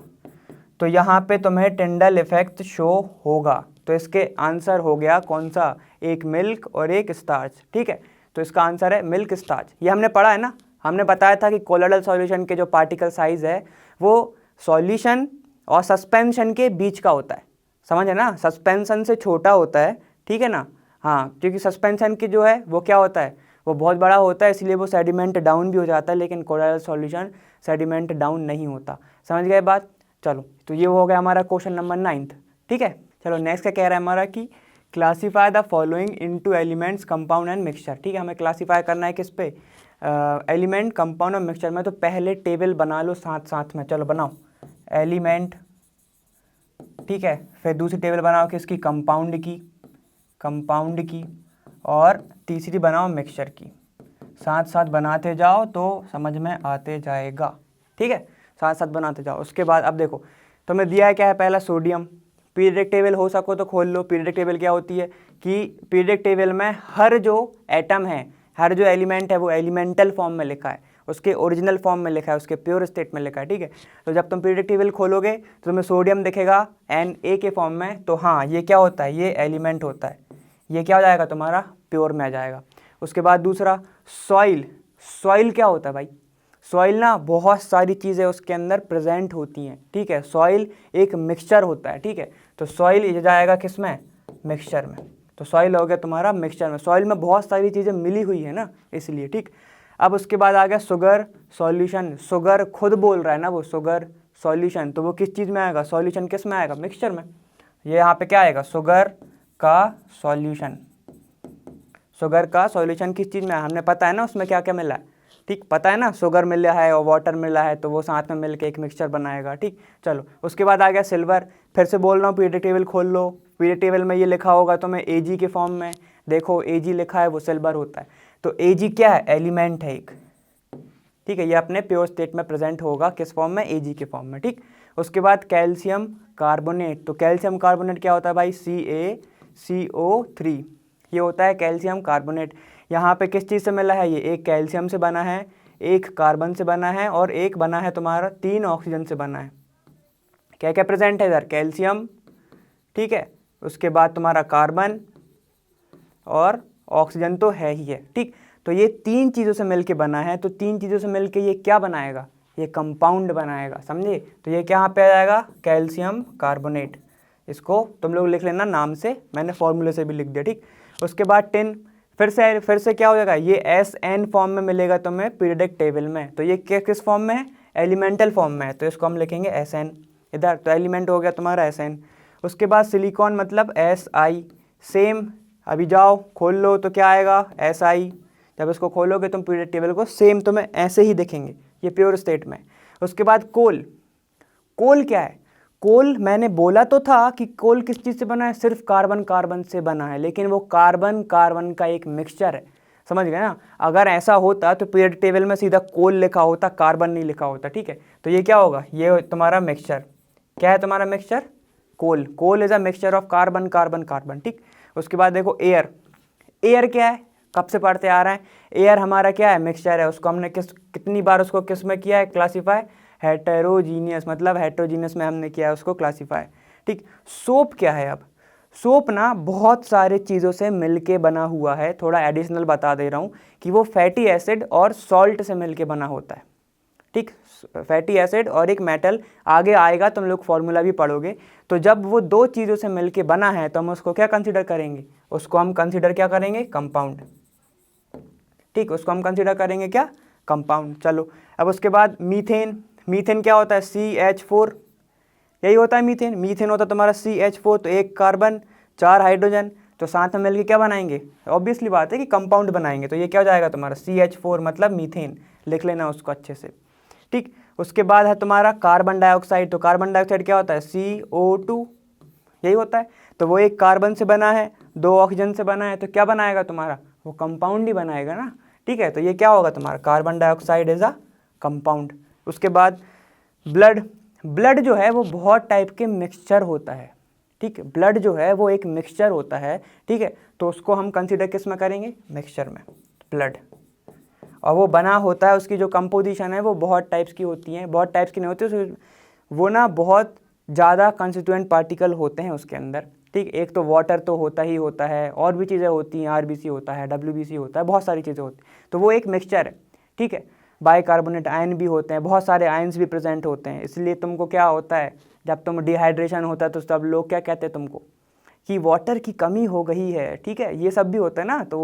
तो यहाँ पे तुम्हें टिंडल इफेक्ट शो होगा। तो इसके आंसर हो गया कौन सा, एक मिल्क और एक स्टार्च, ठीक है। तो इसका आंसर है मिल्क स्टार्च। ये हमने पढ़ा है ना, हमने बताया था कि कोलोइडल सॉल्यूशन के जो पार्टिकल साइज है वो सॉल्यूशन और सस्पेंशन के बीच का होता है, समझ है ना, सस्पेंशन से छोटा होता है, ठीक है ना। हाँ क्योंकि सस्पेंशन की जो है वो क्या होता है, वो बहुत बड़ा होता है, इसलिए वो सेडिमेंट डाउन भी हो जाता है, लेकिन कोलोइडल सॉल्यूशन सेडिमेंट डाउन नहीं होता। समझ गए बात। चलो तो ये हो गया हमारा क्वेश्चन नंबर 9, ठीक है। चलो नेक्स्ट क्या कह रहा है हमारा कि classify the following into elements, compound and mixture, ठीक है। हमें क्लासीफाई करना है किस पे, एलिमेंट, कंपाउंड और मिक्सचर में। तो पहले टेबल बना लो साथ साथ में, चलो बनाओ एलिमेंट, ठीक है। फिर दूसरी टेबल बनाओ किसकी, कंपाउंड की, और तीसरी बनाओ मिक्सचर की। साथ साथ बनाते जाओ तो समझ में आते जाएगा, ठीक है, साथ साथ बनाते जाओ। उसके बाद अब देखो तुम्हें दिया है क्या है, पहला सोडियम। पीरियडिक टेबल हो सको तो खोल लो। पीरियडिक टेबल क्या होती है कि पीरियडिक टेबल में हर जो एटम है, हर जो एलिमेंट है वो एलिमेंटल फॉर्म में लिखा है, उसके ओरिजिनल फॉर्म में लिखा है, उसके प्योर स्टेट में लिखा है, ठीक है। तो जब तुम पीरियडिक टेबल खोलोगे तो तुम्हें सोडियम दिखेगा Na के फॉर्म में। तो हाँ ये क्या होता है, ये एलिमेंट होता है, ये क्या हो जाएगा तुम्हारा, प्योर में आ जाएगा। उसके बाद दूसरा सॉइल। सॉइल क्या होता है भाई, सॉइल ना बहुत सारी चीज़ें उसके अंदर प्रेजेंट होती हैं, ठीक है। सॉइल एक मिक्सचर होता है, ठीक है। तो सॉइल ये जाएगा किस में, मिक्सचर में। तो सॉइल हो गया तुम्हारा मिक्सचर में। सॉइल में बहुत सारी चीज़ें मिली हुई है ना, इसलिए, ठीक। अब उसके बाद आ गया शुगर सॉल्यूशन। शुगर खुद बोल रहा है ना, वो शुगर सॉल्यूशन, तो वो किस चीज़ में आएगा, सॉल्यूशन किस में आएगा, मिक्सचर में। ये यहाँ पे क्या आएगा, शुगर का सॉल्यूशन। शुगर का सॉल्यूशन किस चीज़ में है, हमने पता है ना उसमें क्या क्या मिला है, ठीक, पता है ना, शुगर मिला है और वाटर मिला है, तो वो साथ में मिलके एक मिक्सचर बनाएगा, ठीक। चलो उसके बाद आ गया सिल्वर। फिर से बोल रहा हूँ पीरियडिक टेबल खोल लो। पीरियडिक टेबल में ये लिखा होगा तुम्हें Ag के फॉर्म में, देखो Ag लिखा है, वो सिल्वर होता है। तो Ag क्या है, एलिमेंट है एक, ठीक है, ये अपने प्योर स्टेट में प्रेजेंट होगा किस फॉर्म में, Ag के फॉर्म में, ठीक। उसके बाद कैल्शियम कार्बोनेट। तो कैल्शियम कार्बोनेट क्या होता है भाई, CaCO3, ये होता है कैल्शियम कार्बोनेट। यहाँ पे किस चीज़ से मिला है, ये एक कैल्शियम से बना है, एक कार्बन से बना है और एक बना है तुम्हारा 3 ऑक्सीजन से बना है। क्या क्या प्रेजेंट है इधर, कैल्शियम, ठीक है, उसके बाद तुम्हारा कार्बन, और ऑक्सीजन तो है ही है, ठीक। तो ये 3 चीज़ों से मिलके बना है, तो 3 चीज़ों से मिलके ये क्या बनाएगा, ये कंपाउंड बनाएगा, समझे। तो ये क्या पे आ जाएगा, कैल्शियम कार्बोनेट। इसको तुम लोग लिख लेना नाम से, मैंने फॉर्मूले से भी लिख दिया, ठीक। उसके बाद टिन, फिर से क्या हो जाएगा, ये SN फॉर्म में मिलेगा तुम्हें पीरियडिक टेबल में। तो ये किस फॉर्म में है, एलिमेंटल फॉर्म में है, तो इसको हम लिखेंगे SN इधर। तो एलिमेंट हो गया तुम्हारा SN। उसके बाद सिलिकॉन मतलब SI, सेम। अभी जाओ खोल लो तो क्या आएगा, SI। जब इसको खोलोगे तुम पीरियडिक टेबल को, सेम तुम्हें ऐसे ही दिखेंगे, ये प्योर स्टेट में। उसके बाद कोल, कोल क्या है, कोल मैंने बोला तो था कि कोल किस चीज़ से बना है, सिर्फ कार्बन कार्बन से बना है, लेकिन वो कार्बन कार्बन का एक मिक्सचर है, समझ गए ना। अगर ऐसा होता तो पीरियडिक टेबल में सीधा कोल लिखा होता, कार्बन नहीं लिखा होता, ठीक है। तो ये क्या होगा, ये तुम्हारा मिक्सचर क्या है, तुम्हारा mixture coal. Coal is a mixture of carbon carbon carbon, ठीक। उसके बाद देखो एयर, एयर क्या है, कब से पढ़ते आ रहे हैं, एयर हमारा क्या है, मिक्सचर है। उसको हमने कितनी बार उसको किस में किया है, क्लासीफाई, हेटेरोजीनियस, मतलब हेटेरोजीनियस में हमने किया है उसको क्लासीफाई, ठीक। सोप क्या है, अब सोप ना बहुत सारे चीज़ों से मिलके बना हुआ है, थोड़ा एडिशनल बता दे रहा हूँ कि वो फैटी एसिड और सॉल्ट से मिलके बना होता है, ठीक। फैटी एसिड और एक मेटल, आगे आएगा तुम लोग फॉर्मूला भी पढ़ोगे। तो जब वो 2 चीज़ों से मिलके बना है तो हम उसको क्या कंसीडर करेंगे, उसको हम कंसीडर क्या करेंगे, कंपाउंड, ठीक। उसको हम कंसीडर करेंगे क्या, कंपाउंड। चलो अब उसके बाद मीथेन, मीथेन क्या होता है, CH4, यही होता है मीथेन। मीथेन होता है तुम्हारा CH4, तो 1 कार्बन 4 हाइड्रोजन, तो साथ में मिलके क्या बनाएंगे, ऑब्वियसली बात है कि कंपाउंड बनाएंगे। तो ये क्या हो जाएगा तुम्हारा CH4 मतलब मीथेन, लिख लेना उसको अच्छे से, ठीक। उसके बाद है तुम्हारा कार्बन डाइऑक्साइड, तो कार्बन डाइऑक्साइड क्या होता है, CO2, यही होता है। तो वो 1 कार्बन से बना है, 2 ऑक्सीजन से बना है, तो क्या बनाएगा तुम्हारा, वो कंपाउंड ही बनाएगा ना, ठीक है। तो ये क्या होगा तुम्हारा, carbon dioxide is a compound. उसके बाद ब्लड, ब्लड जो है वो बहुत टाइप के मिक्सचर होता है, ठीक है। ब्लड जो है वो एक मिक्सचर होता है, ठीक है। तो उसको हम कंसीडर किस में करेंगे, मिक्सचर में, ब्लड। और वो बना होता है, उसकी जो कंपोजिशन है वो बहुत टाइप्स की होती हैं, बहुत टाइप्स की नहीं होती, वो ना बहुत ज़्यादा कंस्टिट्यूएंट पार्टिकल होते हैं उसके अंदर, ठीक। एक तो वाटर तो होता ही होता है, और भी चीज़ें होती हैं, RBC होता है, WBC होता है, बहुत सारी चीज़ें होती हैं। तो वो एक मिक्सचर है, ठीक है। बाइकार्बोनेट आयन भी होते हैं, बहुत सारे आयन्स भी प्रेजेंट होते हैं। इसलिए तुमको क्या होता है, जब तुम डिहाइड्रेशन होता है तो सब लोग क्या कहते हैं तुमको, कि वाटर की कमी हो गई है, ठीक है। ये सब भी होता है ना, तो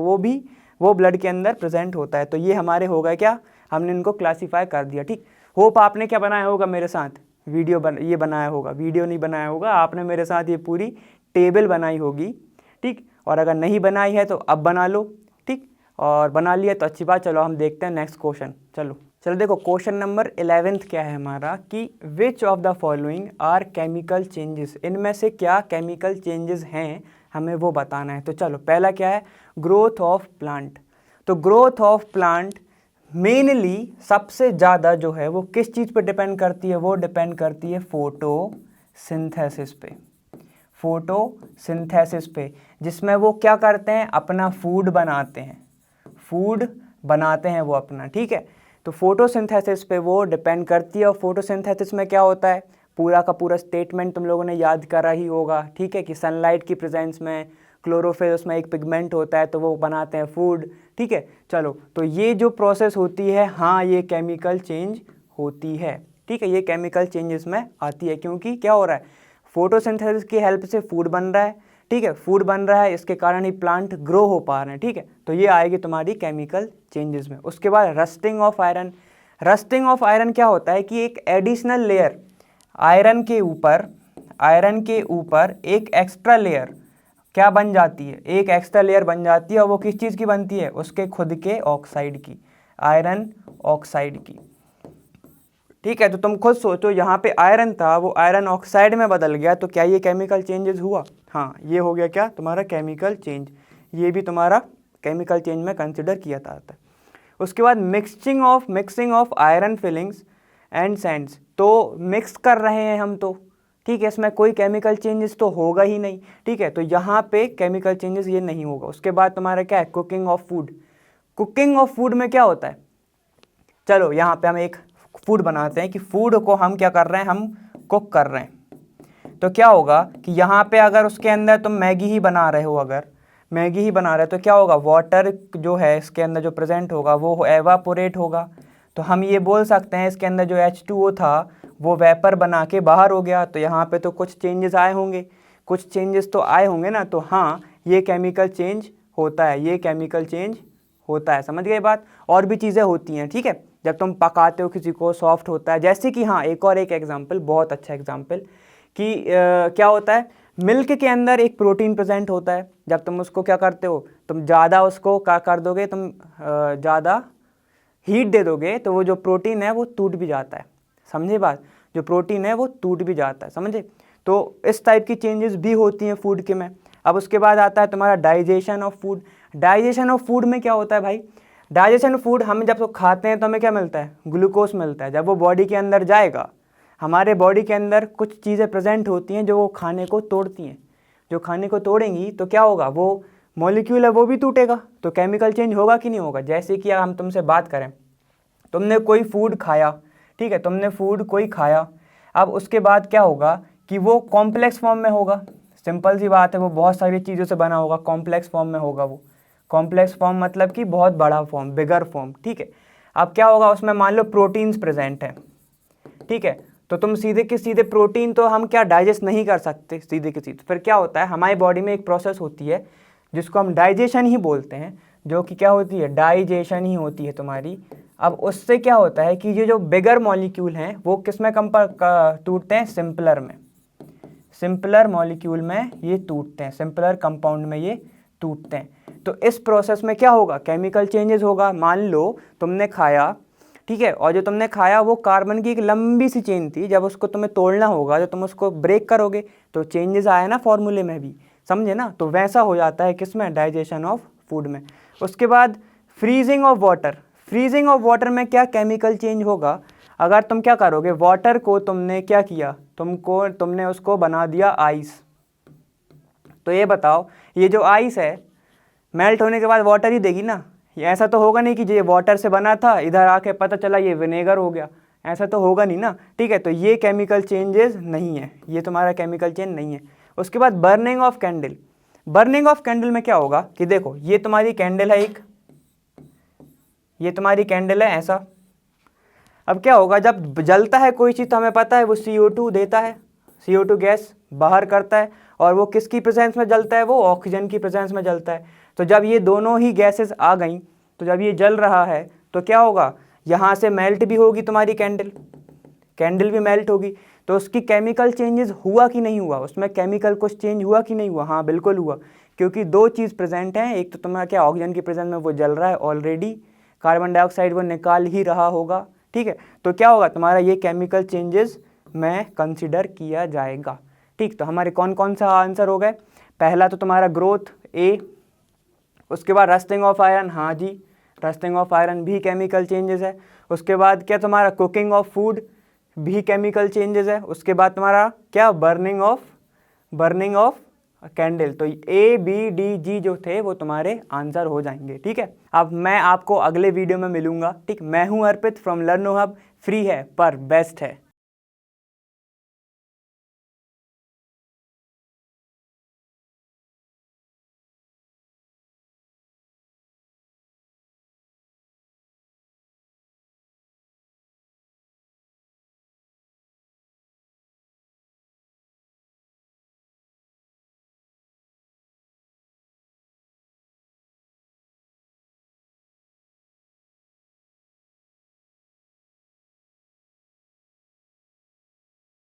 वो ब्लड के अंदर प्रेजेंट होता है। तो ये हमारे हो गए क्या, हमने इनको क्लासीफाई कर दिया, ठीक। होप आपने क्या बनाया होगा मेरे साथ, ये बनाया होगा, वीडियो नहीं बनाया होगा आपने, मेरे साथ ये पूरी टेबल बनाई होगी, ठीक। और अगर नहीं बनाई है तो अब बना लो, ठीक। और बना लिया तो अच्छी बात। चलो हम देखते हैं नेक्स्ट क्वेश्चन। चलो देखो क्वेश्चन नंबर 11 क्या है हमारा, कि which of the following are chemical changes, इनमें से क्या केमिकल चेंजेस हैं, हमें वो बताना है। तो चलो पहला क्या है, ग्रोथ ऑफ प्लांट। तो ग्रोथ ऑफ प्लांट मेनली सबसे ज़्यादा जो है वो किस चीज़ पे डिपेंड करती है, वो डिपेंड करती है फोटोसिंथेसिस पे, फोटोसिंथेसिस पे, जिसमें वो क्या करते हैं, अपना फूड बनाते हैं, फूड बनाते हैं वो अपना, ठीक है। तो फोटोसिंथेसिस पे वो डिपेंड करती है। और फोटोसिंथेसिस में क्या होता है, पूरा का पूरा स्टेटमेंट तुम लोगों ने याद करा ही होगा, ठीक है, कि सनलाइट की प्रेजेंस में क्लोरोफिल, उसमें एक पिगमेंट होता है, तो वो बनाते हैं फूड, ठीक है। चलो तो ये जो प्रोसेस होती है, हाँ ये केमिकल चेंज होती है, ठीक है, ये केमिकल चेंजेस में आती है, क्योंकि क्या हो रहा है, फोटोसिंथेसिस की हेल्प से फूड बन रहा है, ठीक है, फूड बन रहा है, इसके कारण ही प्लांट ग्रो हो पा रहे हैं, ठीक है। तो ये आएगी तुम्हारी केमिकल चेंजेस में। उसके बाद rusting of iron, rusting of iron क्या होता है, कि एक एडिशनल लेयर आयरन के ऊपर एक एक्स्ट्रा लेयर क्या बन जाती है, एक एक्स्ट्रा लेयर बन जाती है, और वो किस चीज़ की बनती है, उसके खुद के ऑक्साइड की, आयरन ऑक्साइड की, ठीक है। तो तुम खुद सोचो, यहाँ पे आयरन था, वो आयरन ऑक्साइड में बदल गया, तो क्या ये केमिकल चेंजेस हुआ, हाँ ये हो गया क्या तुम्हारा केमिकल चेंज, ये भी तुम्हारा केमिकल चेंज में कंसिडर किया जाता है। उसके बाद mixing of iron filings and Sands, तो मिक्स कर रहे हैं हम तो, ठीक है, इसमें कोई केमिकल चेंजेस तो होगा ही नहीं, ठीक है। तो यहाँ पे केमिकल चेंजेस ये नहीं होगा। उसके बाद तुम्हारा क्या है, cooking of food. Cooking of food में क्या होता है, चलो यहाँ पे हम एक फूड बनाते हैं, कि फूड को हम क्या कर रहे हैं, हम कुक कर रहे हैं। तो क्या होगा कि यहाँ पे अगर उसके अंदर तुम मैगी ही बना रहे हो, अगर मैगी ही बना रहे हैं, तो क्या होगा, वाटर जो है इसके अंदर जो प्रेजेंट होगा वो एवापोरेट होगा। तो हम ये बोल सकते हैं इसके अंदर जो H2O था वो वेपर बना के बाहर हो गया। तो यहाँ पे तो कुछ चेंजेस आए होंगे, कुछ चेंजेस तो आए होंगे ना। तो हाँ, ये केमिकल चेंज होता है, ये केमिकल चेंज होता है। समझ गए बात। और भी चीज़ें होती हैं, ठीक है, जब तुम पकाते हो किसी को सॉफ्ट होता है। जैसे कि हाँ, एक एग्जाम्पल, बहुत अच्छा एग्जाम्पल कि क्या होता है, मिल्क के अंदर एक प्रोटीन प्रेजेंट होता है। जब तुम उसको क्या करते हो, तुम ज़्यादा उसको क्या कर दोगे, तुम ज़्यादा हीट दे दोगे तो वो जो प्रोटीन है वो टूट भी जाता है। समझे बात, जो प्रोटीन है वो टूट भी जाता है, समझे। तो इस टाइप की चेंजेस भी होती हैं फूड के में। अब उसके बाद आता है तुम्हारा digestion of food. Digestion of food में क्या होता है भाई, डाइजेशन ऑफ फूड हम जब तो खाते हैं तो हमें क्या मिलता है, ग्लूकोज मिलता है। जब वो बॉडी के अंदर जाएगा, हमारे बॉडी के अंदर कुछ चीज़ें प्रेजेंट होती हैं जो वो खाने को तोड़ती हैं। जो खाने को तोड़ेंगी तो क्या होगा, वो मॉलिक्यूल है वो भी टूटेगा। तो केमिकल चेंज होगा कि नहीं होगा। जैसे कि हम तुमसे बात करें, तुमने कोई फूड खाया, ठीक है, तुमने फूड कोई खाया, अब उसके बाद क्या होगा कि वो कॉम्प्लेक्स फॉर्म में होगा। सिंपल सी बात है, वो बहुत सारी चीज़ों से बना होगा, कॉम्प्लेक्स फॉर्म में होगा। वो कॉम्प्लेक्स फॉर्म मतलब कि बहुत बड़ा फॉर्म, बिगर फॉर्म, ठीक है। अब क्या होगा, उसमें मान लो प्रोटीन्स प्रेजेंट है, ठीक है। तो तुम सीधे के सीधे प्रोटीन तो हम क्या डाइजेस्ट नहीं कर सकते सीधे के सीधे। फिर क्या होता है, हमारी बॉडी में एक प्रोसेस होती है जिसको हम डाइजेशन ही बोलते हैं, जो कि क्या होती है, डाइजेशन ही होती है तुम्हारी। अब उससे क्या होता है कि ये जो बिगर मॉलिक्यूल हैं वो किस में टूटते हैं, सिंपलर में, सिंपलर मॉलिक्यूल में ये टूटते हैं, सिंपलर कंपाउंड में ये टूटते हैं। तो इस प्रोसेस में क्या होगा, केमिकल चेंजेस होगा। मान लो तुमने खाया, ठीक है, और जो तुमने खाया वो कार्बन की एक लंबी सी चेन थी। जब उसको तुम्हें तोड़ना होगा, जब तुम उसको ब्रेक करोगे तो चेंजेस आए ना फॉर्मूले में भी, समझे ना। तो वैसा हो जाता है किसमें, डाइजेशन ऑफ फूड में। उसके बाद freezing of water. Freezing of water में क्या केमिकल चेंज होगा, अगर तुम क्या करोगे, वाटर को तुमने क्या किया, तुमने उसको बना दिया आइस। तो ये बताओ, ये जो आइस है मेल्ट होने के बाद वाटर ही देगी ना। ये ऐसा तो होगा नहीं कि ये वाटर से बना था, इधर आके पता चला ये विनेगर हो गया, ऐसा तो होगा नहीं ना, ठीक है। तो ये केमिकल चेंजेस नहीं है, ये तुम्हारा केमिकल चेंज नहीं है। उसके बाद burning of candle. Burning of candle में क्या होगा कि देखो, ये तुम्हारी कैंडल है एक, ये तुम्हारी कैंडल है ऐसा। अब क्या होगा, जब जलता है कोई चीज़ तो हमें पता है वो CO2 देता है, CO2 गैस बाहर करता है। और वो किसकी प्रेजेंस में जलता है, वो ऑक्सीजन की प्रेजेंस में जलता है। तो जब ये दोनों ही गैसेस आ गई, तो जब ये जल रहा है तो क्या होगा, यहाँ से मेल्ट भी होगी तुम्हारी कैंडल, कैंडल भी मेल्ट होगी। तो उसकी केमिकल चेंजेस हुआ कि नहीं हुआ, उसमें केमिकल कुछ चेंज हुआ कि नहीं हुआ, हाँ बिल्कुल हुआ। क्योंकि दो चीज़ प्रेजेंट हैं, एक तो तुम्हारा क्या, ऑक्सीजन की प्रेजेंस में वो जल रहा है ऑलरेडी, कार्बन डाइऑक्साइड वो निकाल ही रहा होगा, ठीक है। तो क्या होगा, तुम्हारा ये केमिकल चेंजेस में कंसिडर किया जाएगा, ठीक। तो हमारे कौन कौन सा आंसर हो गए, पहला तो तुम्हारा ग्रोथ ए, उसके बाद रस्टिंग ऑफ आयरन, हाँ जी, रस्टिंग ऑफ आयरन भी केमिकल चेंजेस है। उसके बाद क्या तुम्हारा कुकिंग ऑफ फूड भी केमिकल चेंजेस है। उसके बाद तुम्हारा क्या, बर्निंग ऑफ कैंडल। तो ABDG जो थे वो तुम्हारे आंसर हो जाएंगे, ठीक है। अब मैं आपको अगले वीडियो में मिलूंगा, ठीक। मैं हूं Arpit from Learno hub, free है पर बेस्ट है।